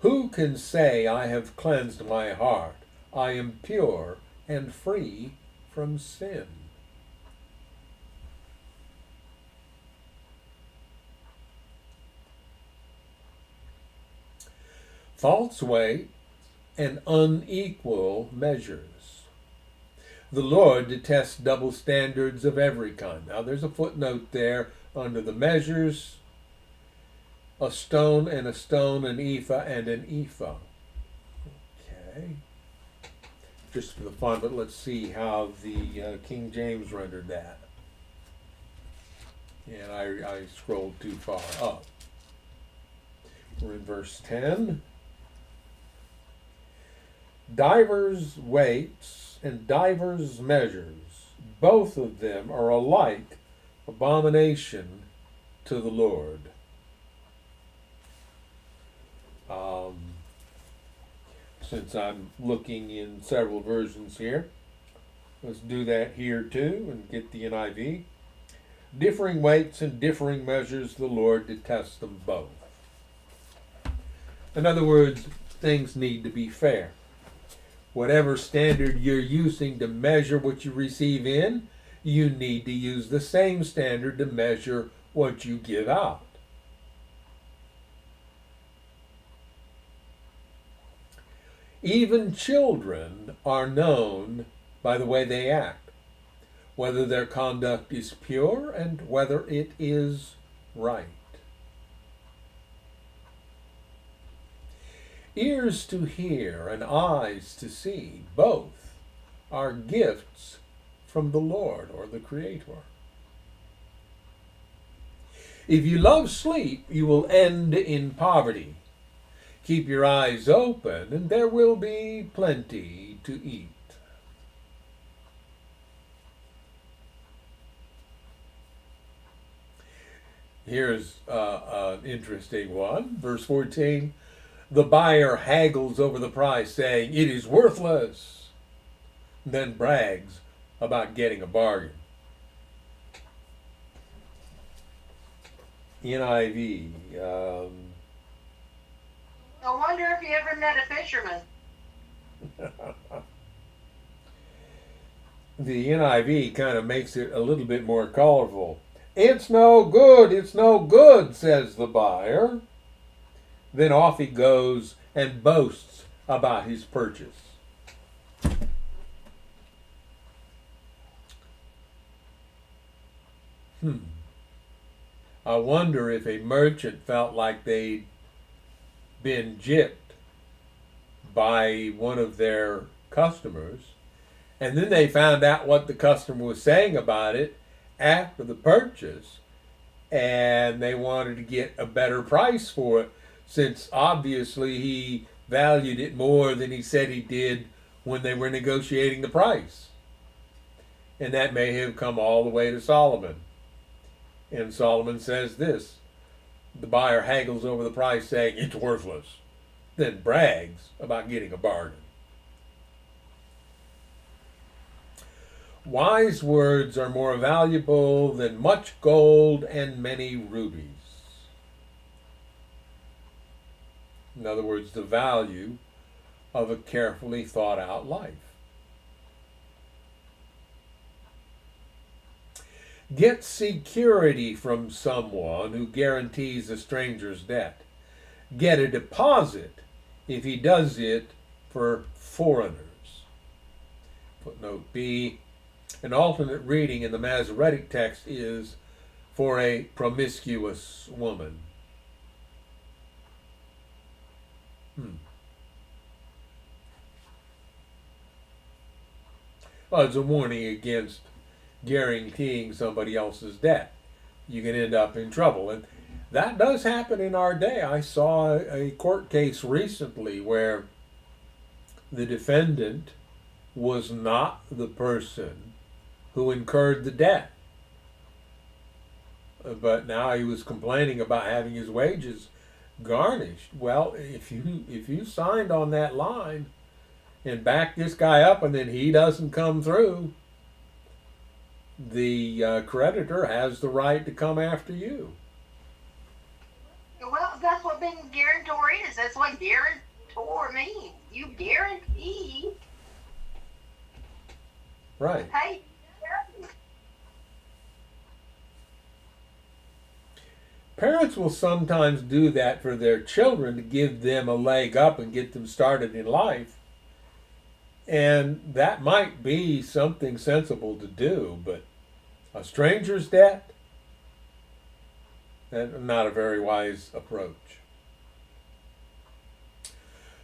Who can say, I have cleansed my heart, I am pure and free from sin? False weight and unequal measures. The Lord detests double standards of every kind. Now there's a footnote there under the measures: a stone, an ephah, and an ephah. Okay. Just for the fun of it, let's see how the King James rendered that. And I scrolled too far up. We're in verse 10. Divers weights and divers measures, both of them are alike abomination to the Lord. Since I'm looking in several versions here, let's do that here too and get the NIV. Differing weights and differing measures, the Lord detests them both. In other words, things need to be fair. Whatever standard you're using to measure what you receive in, you need to use the same standard to measure what you give out. Even children are known by the way they act, whether their conduct is pure and whether it is right. Ears to hear and eyes to see, both are gifts from the Lord or the Creator. If you love sleep, you will end in poverty. Keep your eyes open, and there will be plenty to eat. Here's an interesting one. Verse 14. The buyer haggles over the price, saying, "It is worthless," then brags about getting a bargain. NIV. I wonder if you ever met a fisherman. The NIV kind of makes it a little bit more colorful. "It's no good, it's no good," says the buyer. Then off he goes and boasts about his purchase. I wonder if a merchant felt like they'd been gypped by one of their customers, and then they found out what the customer was saying about it after the purchase, and they wanted to get a better price for it, since obviously he valued it more than he said he did when they were negotiating the price. And that may have come all the way to Solomon. And Solomon says this: the buyer haggles over the price, saying, "It's worthless," then brags about getting a bargain. Wise words are more valuable than much gold and many rubies. In other words, the value of a carefully thought out life. Get security from someone who guarantees a stranger's debt. Get a deposit if he does it for foreigners. Footnote B. An alternate reading in the Masoretic text is for a promiscuous woman. Well, it's a warning against guaranteeing somebody else's debt. You can end up in trouble. And that does happen in our day. I saw a court case recently where the defendant was not the person who incurred the debt. But now he was complaining about having his wages garnished. Well, if you signed on that line and back this guy up and then he doesn't come through, the creditor has the right to come after you. Well, that's what being a guarantor is. That's what guarantor means. You guarantee. Right. Hey. Parents will sometimes do that for their children to give them a leg up and get them started in life. And that might be something sensible to do, but a stranger's debt? That's not a very wise approach.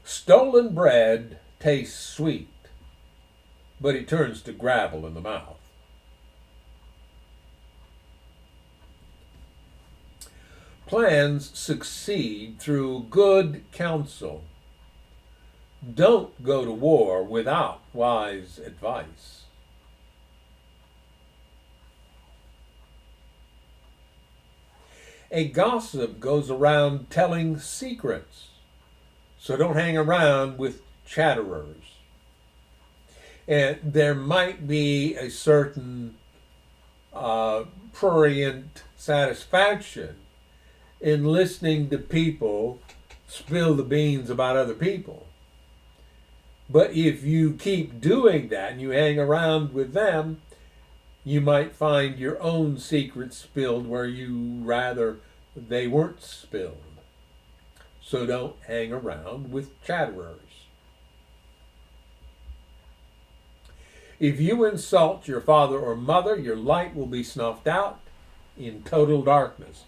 Stolen bread tastes sweet, but it turns to gravel in the mouth. Plans succeed through good counsel. Don't go to war without wise advice. A gossip goes around telling secrets, so don't hang around with chatterers. And there might be a certain prurient satisfaction in listening to people spill the beans about other people. But if you keep doing that and you hang around with them, you might find your own secrets spilled where you rather they weren't spilled. So don't hang around with chatterers. If you insult your father or mother, your light will be snuffed out in total darkness.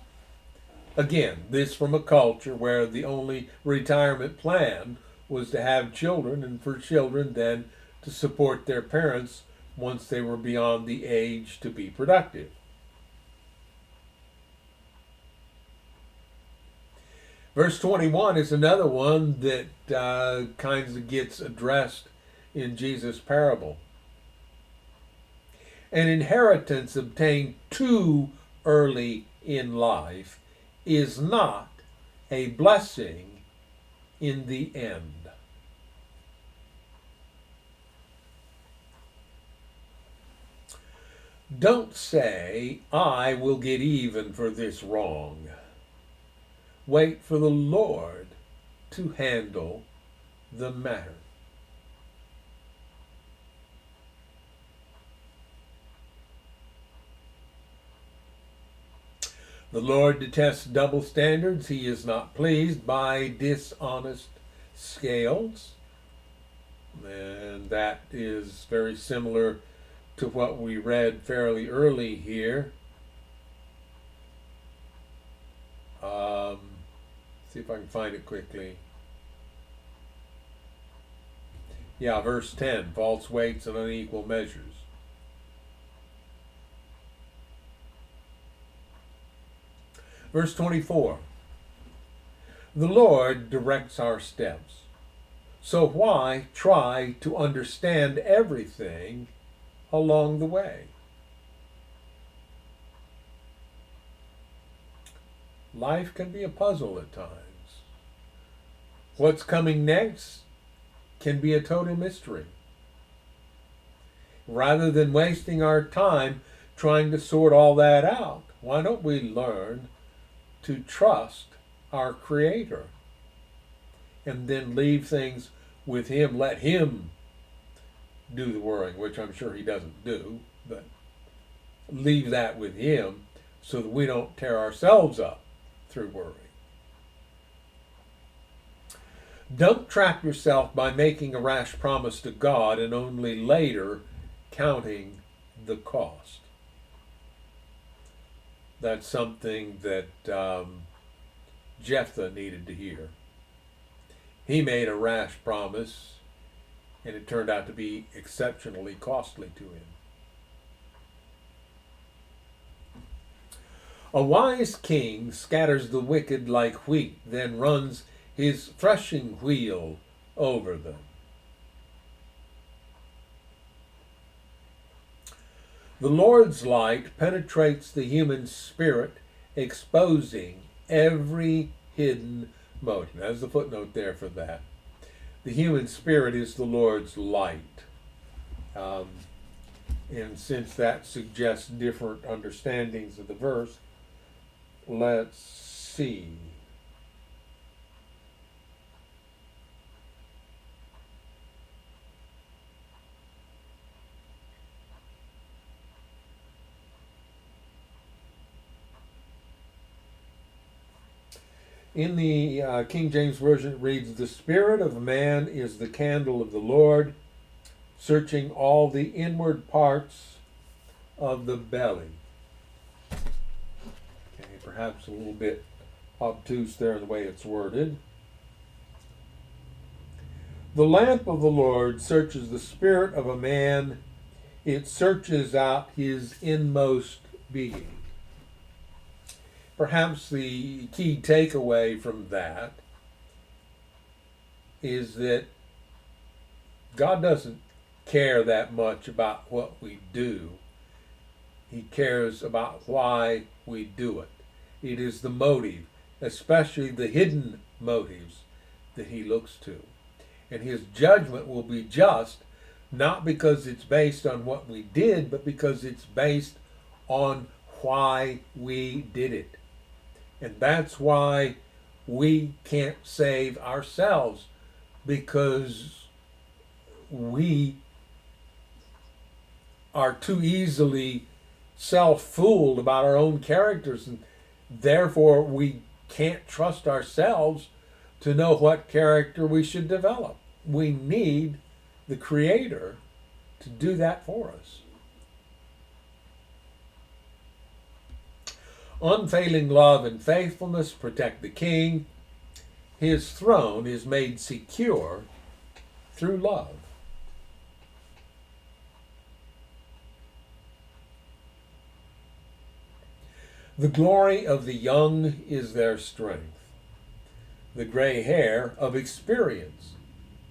Again, this from a culture where the only retirement plan was to have children, and for children then to support their parents once they were beyond the age to be productive. Verse 21 is another one that kind of gets addressed in Jesus' parable. An inheritance obtained too early in life is not a blessing in the end. Don't say, I will get even for this wrong. Wait for the Lord to handle the matter. The Lord detests double standards. He is not pleased by dishonest scales. And that is very similar to what we read fairly early here. See if I can find it quickly. Yeah, verse 10, false weights and unequal measures. Verse 24, the Lord directs our steps. So why try to understand everything along the way? Life can be a puzzle at times. What's coming next can be a total mystery. Rather than wasting our time trying to sort all that out, why don't we learn to trust our Creator and then leave things with Him, let Him do the worrying, which I'm sure He doesn't do, but leave that with Him so that we don't tear ourselves up through worry. Don't trap yourself by making a rash promise to God and only later counting the cost. That's something that Jephthah needed to hear. He made a rash promise, and it turned out to be exceptionally costly to him. A wise king scatters the wicked like wheat, then runs his threshing wheel over them. The Lord's light penetrates the human spirit, exposing every hidden motive. There's the footnote there for that. The human spirit is the Lord's light. And since that suggests different understandings of the verse, let's see. In the King James Version, it reads, the spirit of man is the candle of the Lord, searching all the inward parts of the belly. Okay, perhaps a little bit obtuse there in the way it's worded. The lamp of the Lord searches the spirit of a man. It searches out his inmost being. Perhaps the key takeaway from that is that God doesn't care that much about what we do. He cares about why we do it. It is the motive, especially the hidden motives, that He looks to. And His judgment will be just, not because it's based on what we did, but because it's based on why we did it. And that's why we can't save ourselves, because we are too easily self-fooled about our own characters, and therefore we can't trust ourselves to know what character we should develop. We need the Creator to do that for us. Unfailing love and faithfulness protect the king. His throne is made secure through love. The glory of the young is their strength. The gray hair of experience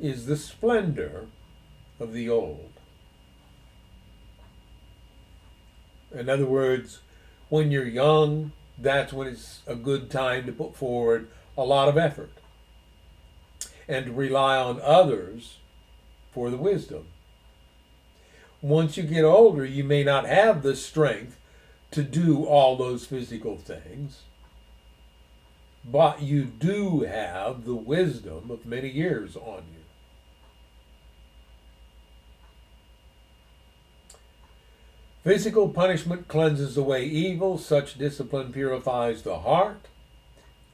is the splendor of the old. In other words, when you're young, that's when it's a good time to put forward a lot of effort. and to rely on others for the wisdom. Once you get older, you may not have the strength to do all those physical things, but you do have the wisdom of many years on you. Physical punishment cleanses away evil. Such discipline purifies the heart.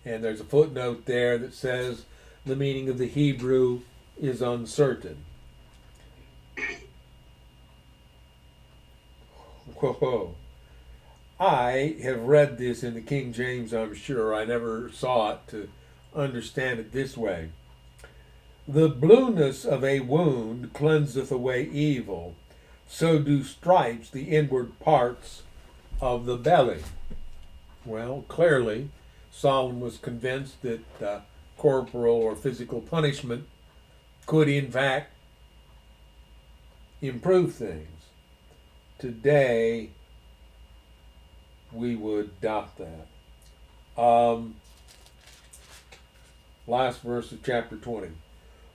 And there's a footnote there that says the meaning of the Hebrew is uncertain. Whoa. I have read this in the King James, I'm sure. I never saw it to understand it this way. The blueness of a wound cleanseth away evil, so do stripes the inward parts of the belly. Well, clearly, Solomon was convinced that corporal or physical punishment could, in fact, improve things. Today, we would doubt that. Last verse of chapter 20.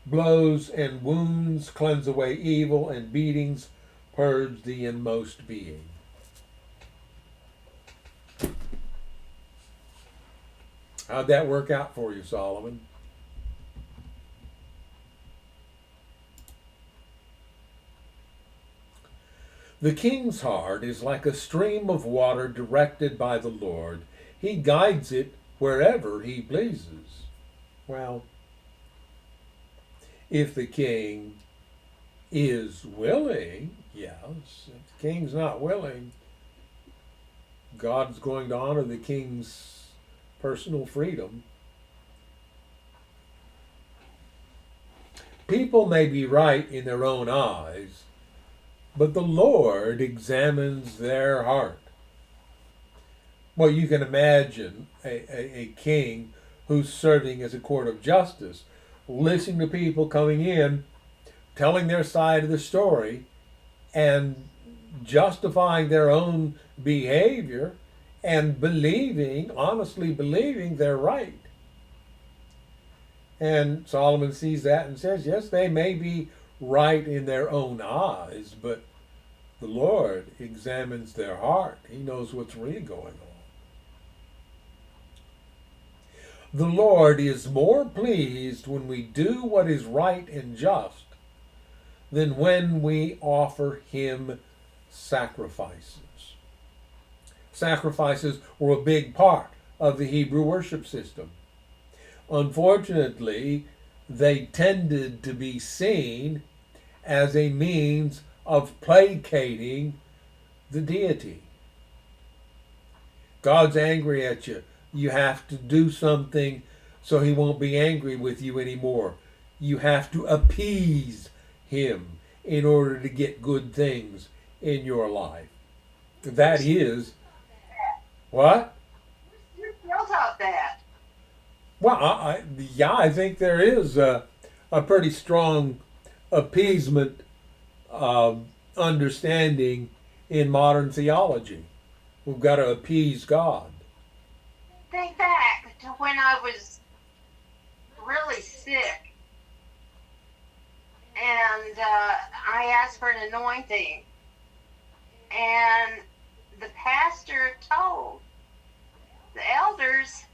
Blows and wounds cleanse away evil, and beatings purge the inmost being. How'd that work out for you, Solomon? The king's heart is like a stream of water directed by the Lord. He guides it wherever he pleases. Well, if the king is willing, yes. If the king's not willing, God's going to honor the king's personal freedom. People may be right in their own eyes, but the Lord examines their heart. Well, you can imagine a king who's serving as a court of justice, listening to people coming in, telling their side of the story, and justifying their own behavior and honestly believing they're right. And Solomon sees that and says, yes, they may be right in their own eyes, but the Lord examines their heart. He knows what's really going on. The Lord is more pleased when we do what is right and just than when we offer him sacrifices. Sacrifices were a big part of the Hebrew worship system. Unfortunately, they tended to be seen as a means of placating the deity. God's angry at you. You have to do something so he won't be angry with you anymore. You have to appease him in order to get good things in your life. That is what? You're still taught that. Well, I think there is a pretty strong appeasement understanding in modern theology. We've got to appease God. Think back to when I was really sick, and I asked for an anointing, and the pastor told the elders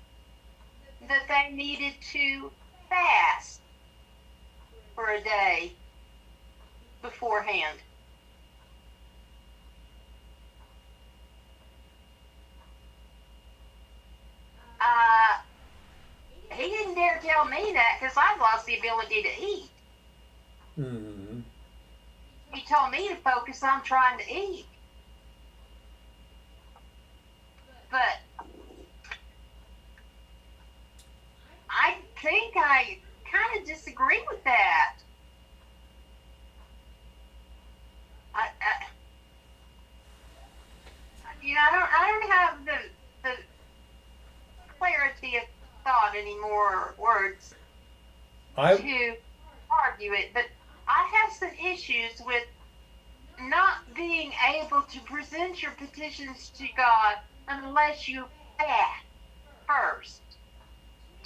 that they needed to fast for a day beforehand. He didn't dare tell me that because I'd lost the ability to eat. Mm-hmm. He told me to focus on trying to eat. But I think I kind of disagree with that. I don't have the clarity of thought anymore, or words to argue it, but I have some issues with not being able to present your petitions to God unless you fast first.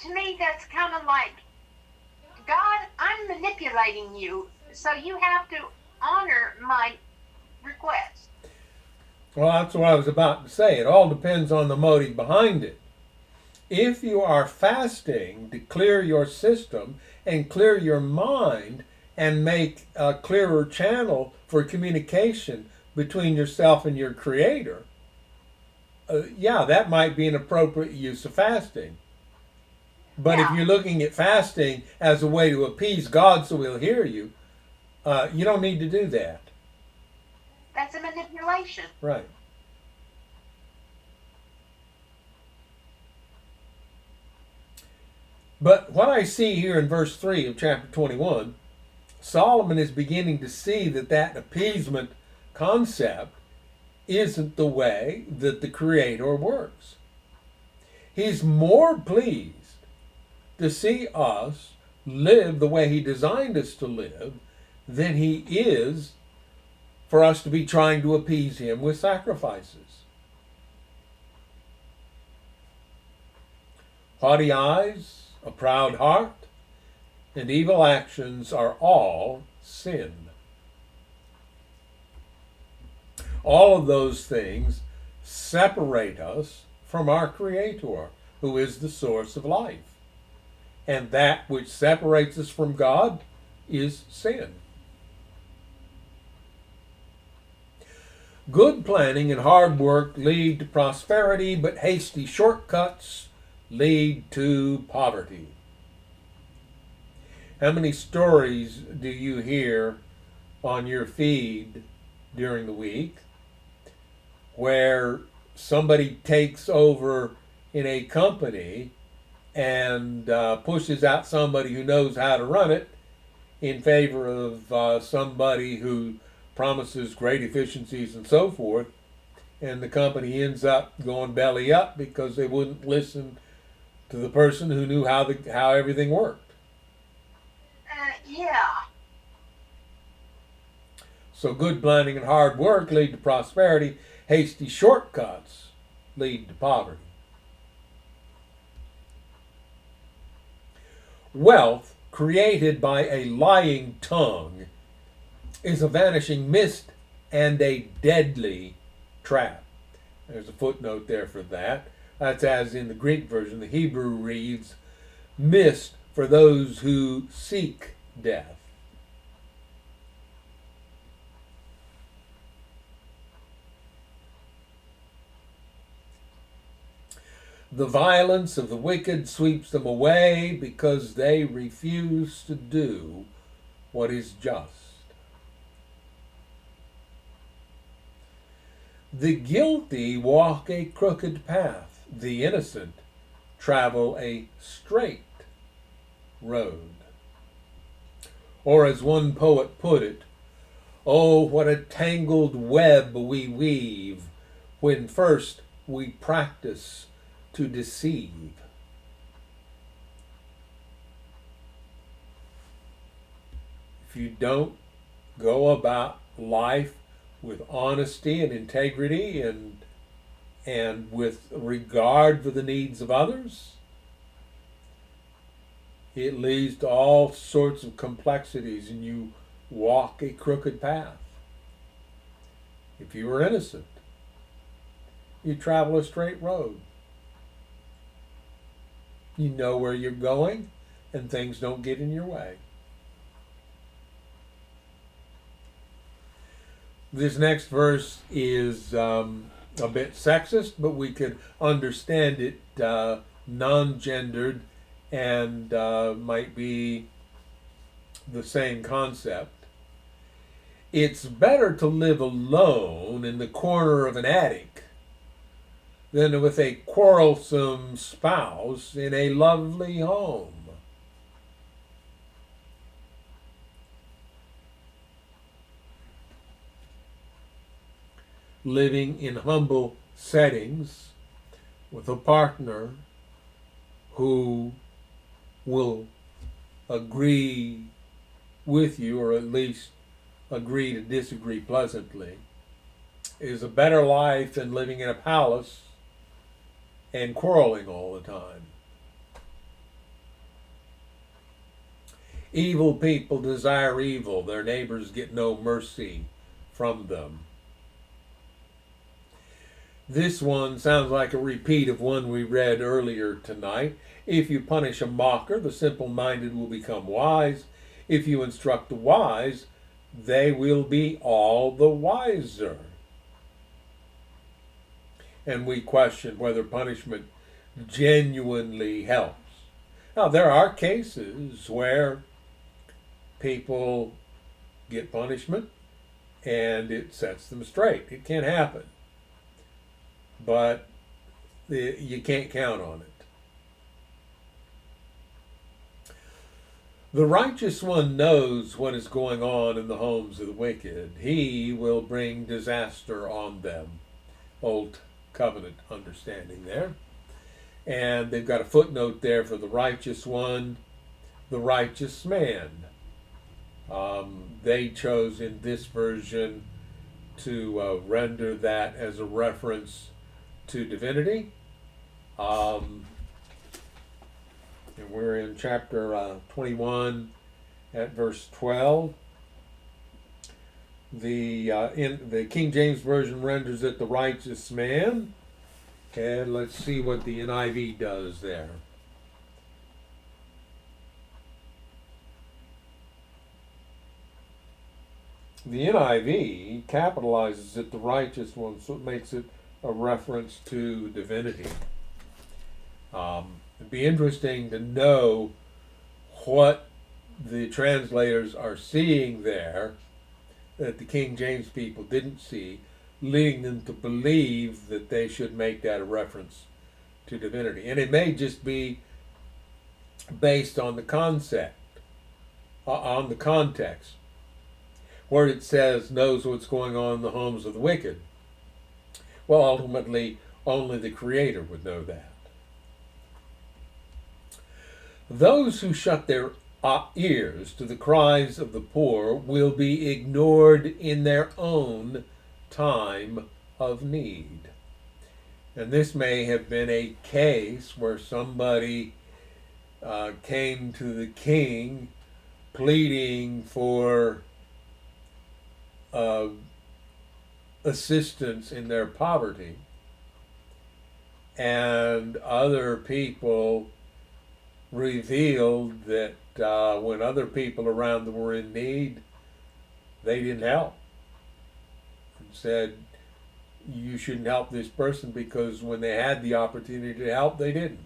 To me, that's kind of like God, I'm manipulating you, so you have to honor my request. Well, that's what I was about to say. It all depends on the motive behind it. If you are fasting to clear your system and clear your mind and make a clearer channel for communication between yourself and your creator, yeah, that might be an appropriate use of fasting. But if Yeah, you're looking at fasting as a way to appease God so he'll hear you, you don't need to do that. that's a manipulation. Right. But what I see here in verse 3 of chapter 21, Solomon is beginning to see that that appeasement concept isn't the way that the Creator works. He's more pleased to see us live the way He designed us to live than He is for us to be trying to appease Him with sacrifices. Haughty eyes, a proud heart, and evil actions are all sin. All of those things separate us from our Creator, who is the source of life. And that which separates us from God is sin. Good planning and hard work lead to prosperity, but hasty shortcuts lead to poverty. How many stories do you hear on your feed during the week where somebody takes over in a company and pushes out somebody who knows how to run it in favor of somebody who promises great efficiencies and so forth, and the company ends up going belly up because they wouldn't listen to the person who knew how everything worked. Yeah, So good planning and hard work lead to prosperity. Hasty shortcuts lead to poverty. Wealth created by a lying tongue is a vanishing mist and a deadly trap. There's a footnote there for that. That's as in the Greek version. The Hebrew reads, mist for those who seek death. The violence of the wicked sweeps them away because they refuse to do what is just. The guilty walk a crooked path. The innocent travel a straight road. Or as one poet put it, oh, what a tangled web we weave when first we practice to deceive. If you don't go about life with honesty and integrity and with regard for the needs of others, it leads to all sorts of complexities and you walk a crooked path. If you are innocent, you travel a straight road. You know where you're going and things don't get in your way. This next verse is a bit sexist, but we could understand it non-gendered and might be the same concept. It's better to live alone in the corner of an attic than with a quarrelsome spouse in a lovely home. Living in humble settings with a partner who will agree with you, or at least agree to disagree pleasantly, is a better life than living in a palace and quarreling all the time. Evil people desire evil. Their neighbors get no mercy from them. This one sounds like a repeat of one we read earlier tonight. If you punish a mocker, the simple-minded will become wise. If you instruct the wise, they will be all the wiser. And we question whether punishment genuinely helps. Now, there are cases where people get punishment and it sets them straight. It can happen. But you can't count on it. The righteous one knows what is going on in the homes of the wicked. He will bring disaster on them. Old covenant understanding there. And they've got a footnote there for the righteous one, the righteous man. They chose in this version to render that as a reference to divinity. And we're in chapter 21 at verse 12. In the King James Version renders it the righteous man. And let's see what the NIV does there. The NIV capitalizes it, the righteous one, so it makes it a reference to divinity. It'd be interesting to know what the translators are seeing there that the King James people didn't see, leading them to believe that they should make that a reference to divinity. And it may just be based on the concept, on the context, where it says knows what's going on in the homes of the wicked. Well, ultimately, only the Creator would know that. Those who shut their ears to the cries of the poor will be ignored in their own time of need. And this may have been a case where somebody came to the king pleading for assistance in their poverty, and other people revealed that when other people around them were in need, they didn't help. And said, you shouldn't help this person because when they had the opportunity to help, they didn't.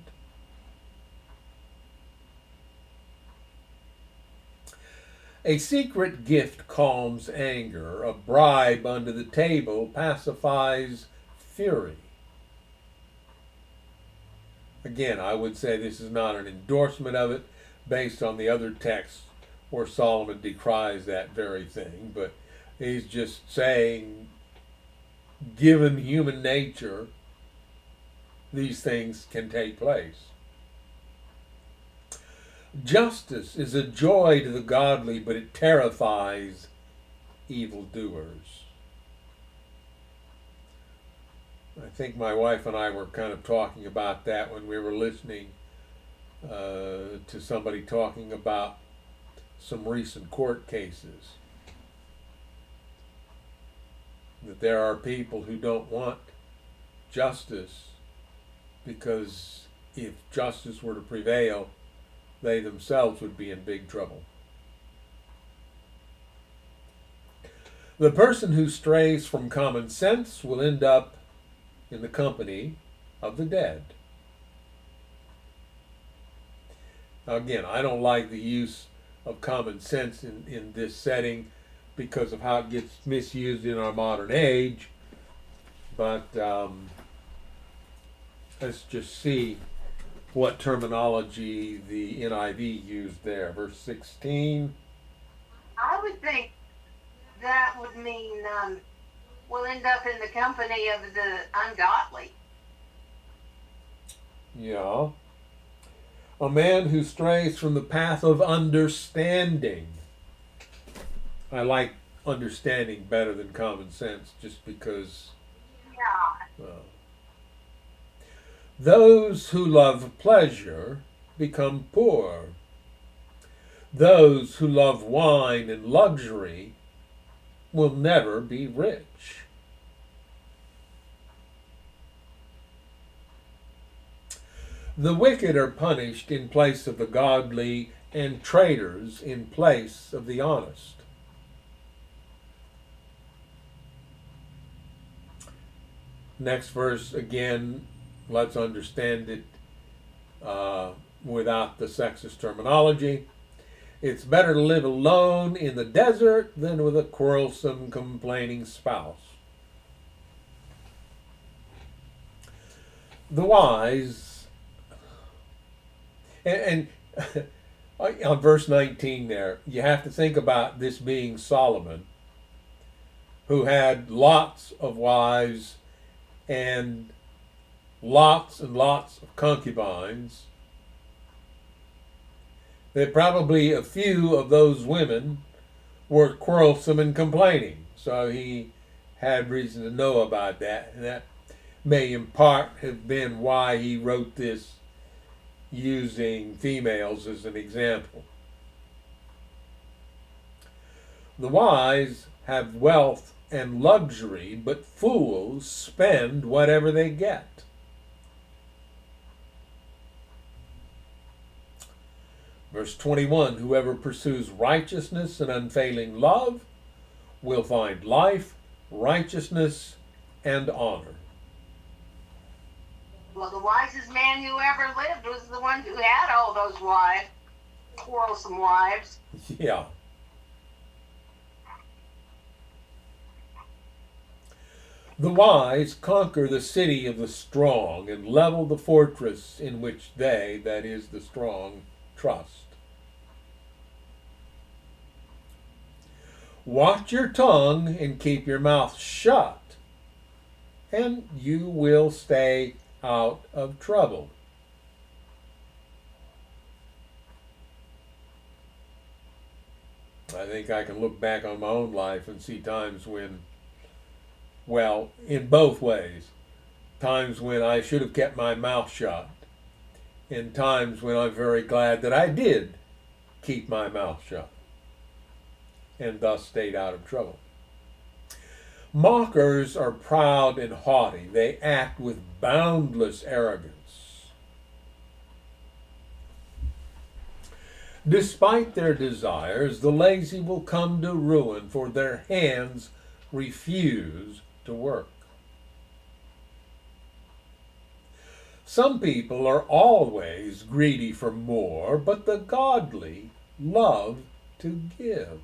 A secret gift calms anger. A bribe under the table pacifies fury. Again, I would say this is not an endorsement of it based on the other texts where Solomon decries that very thing, but he's just saying, given human nature, these things can take place. Justice is a joy to the godly, but it terrifies evildoers. I think my wife and I were kind of talking about that when we were listening to somebody talking about some recent court cases. That there are people who don't want justice because if justice were to prevail, they themselves would be in big trouble. The person who strays from common sense will end up in the company of the dead. Now again, I don't like the use of common sense in this setting because of how it gets misused in our modern age, but let's just see what terminology the NIV used there. Verse 16. I would think that would mean we'll end up in the company of the ungodly. Yeah. A man who strays from the path of understanding. I like understanding better than common sense just because. Yeah. Those who love pleasure become poor. Those who love wine and luxury will never be rich. The wicked are punished in place of the godly, and traitors in place of the honest. Next verse, again, let's understand it without the sexist terminology. It's better to live alone in the desert than with a quarrelsome, complaining spouse. The wise, and on verse 19 there, you have to think about this being Solomon, who had lots of wives and lots of concubines. That probably a few of those women were quarrelsome and complaining, so he had reason to know about that, and that may in part have been why he wrote this using females as an example. The wise have wealth and luxury, but fools spend whatever they get. Verse 21, whoever pursues righteousness and unfailing love will find life, righteousness, and honor. Well, the wisest man who ever lived was the one who had all those wives, quarrelsome wives. Yeah. The wise conquer the city of the strong and level the fortress in which they, that is, the strong, trust. Watch your tongue and keep your mouth shut, and you will stay out of trouble. I think I can look back on my own life and see times when, well, in both ways, times when I should have kept my mouth shut, and times when I'm very glad that I did keep my mouth shut, and thus stayed out of trouble. Mockers are proud and haughty. They act with boundless arrogance. Despite their desires, the lazy will come to ruin, for their hands refuse to work. Some people are always greedy for more, but the godly love to give.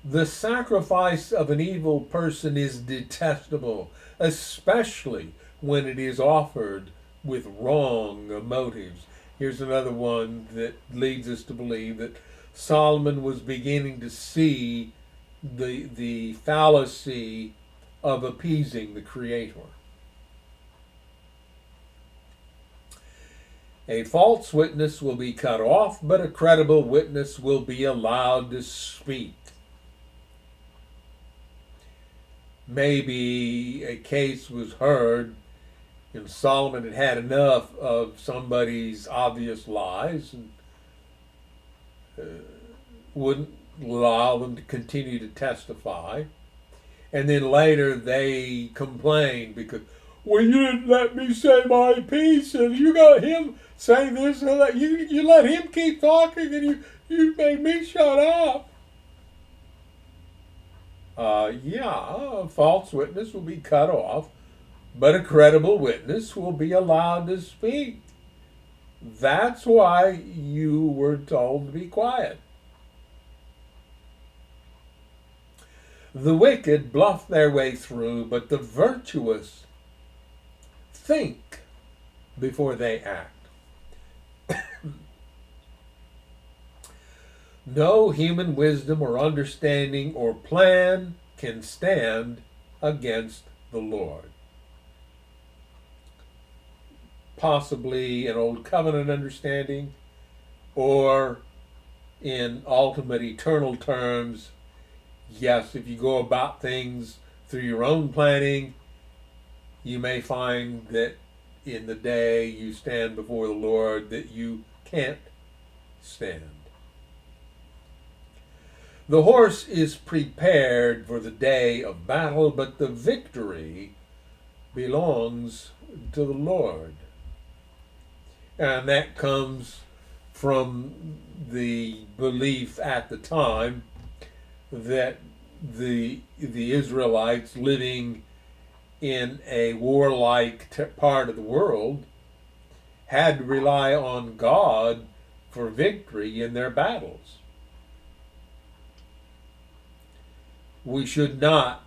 The sacrifice of an evil person is detestable, especially when it is offered with wrong motives. Here's another one that leads us to believe that Solomon was beginning to see the fallacy of appeasing the Creator. A false witness will be cut off, but a credible witness will be allowed to speak. Maybe a case was heard and Solomon had had enough of somebody's obvious lies and wouldn't allow them to continue to testify. And then later they complained because, well, you didn't let me say my piece, and you got him saying this and that. You let him keep talking, and you made me shut up. A false witness will be cut off, but a credible witness will be allowed to speak. That's why you were told to be quiet. The wicked bluff their way through, but the virtuous think before they act. No human wisdom or understanding or plan can stand against the Lord. Possibly an old covenant understanding, or in ultimate eternal terms, yes, if you go about things through your own planning, you may find that in the day you stand before the Lord that you can't stand. The horse is prepared for the day of battle, but the victory belongs to the Lord. And that comes from the belief at the time that the Israelites living in a warlike part of the world had to rely on God for victory in their battles. We should not,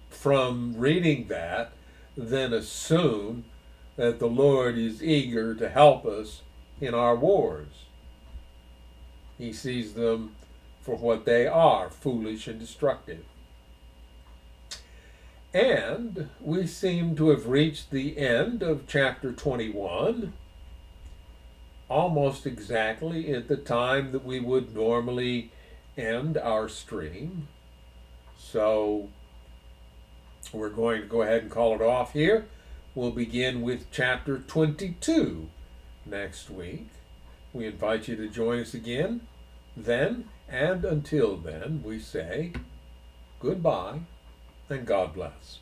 from reading that, then assume that the Lord is eager to help us in our wars. He sees them for what they are, foolish and destructive. And we seem to have reached the end of chapter 21, almost exactly at the time that we would normally end our stream. So we're going to go ahead and call it off here. We'll begin with chapter 22 next week. We invite you to join us again then, and until then, we say goodbye and God bless.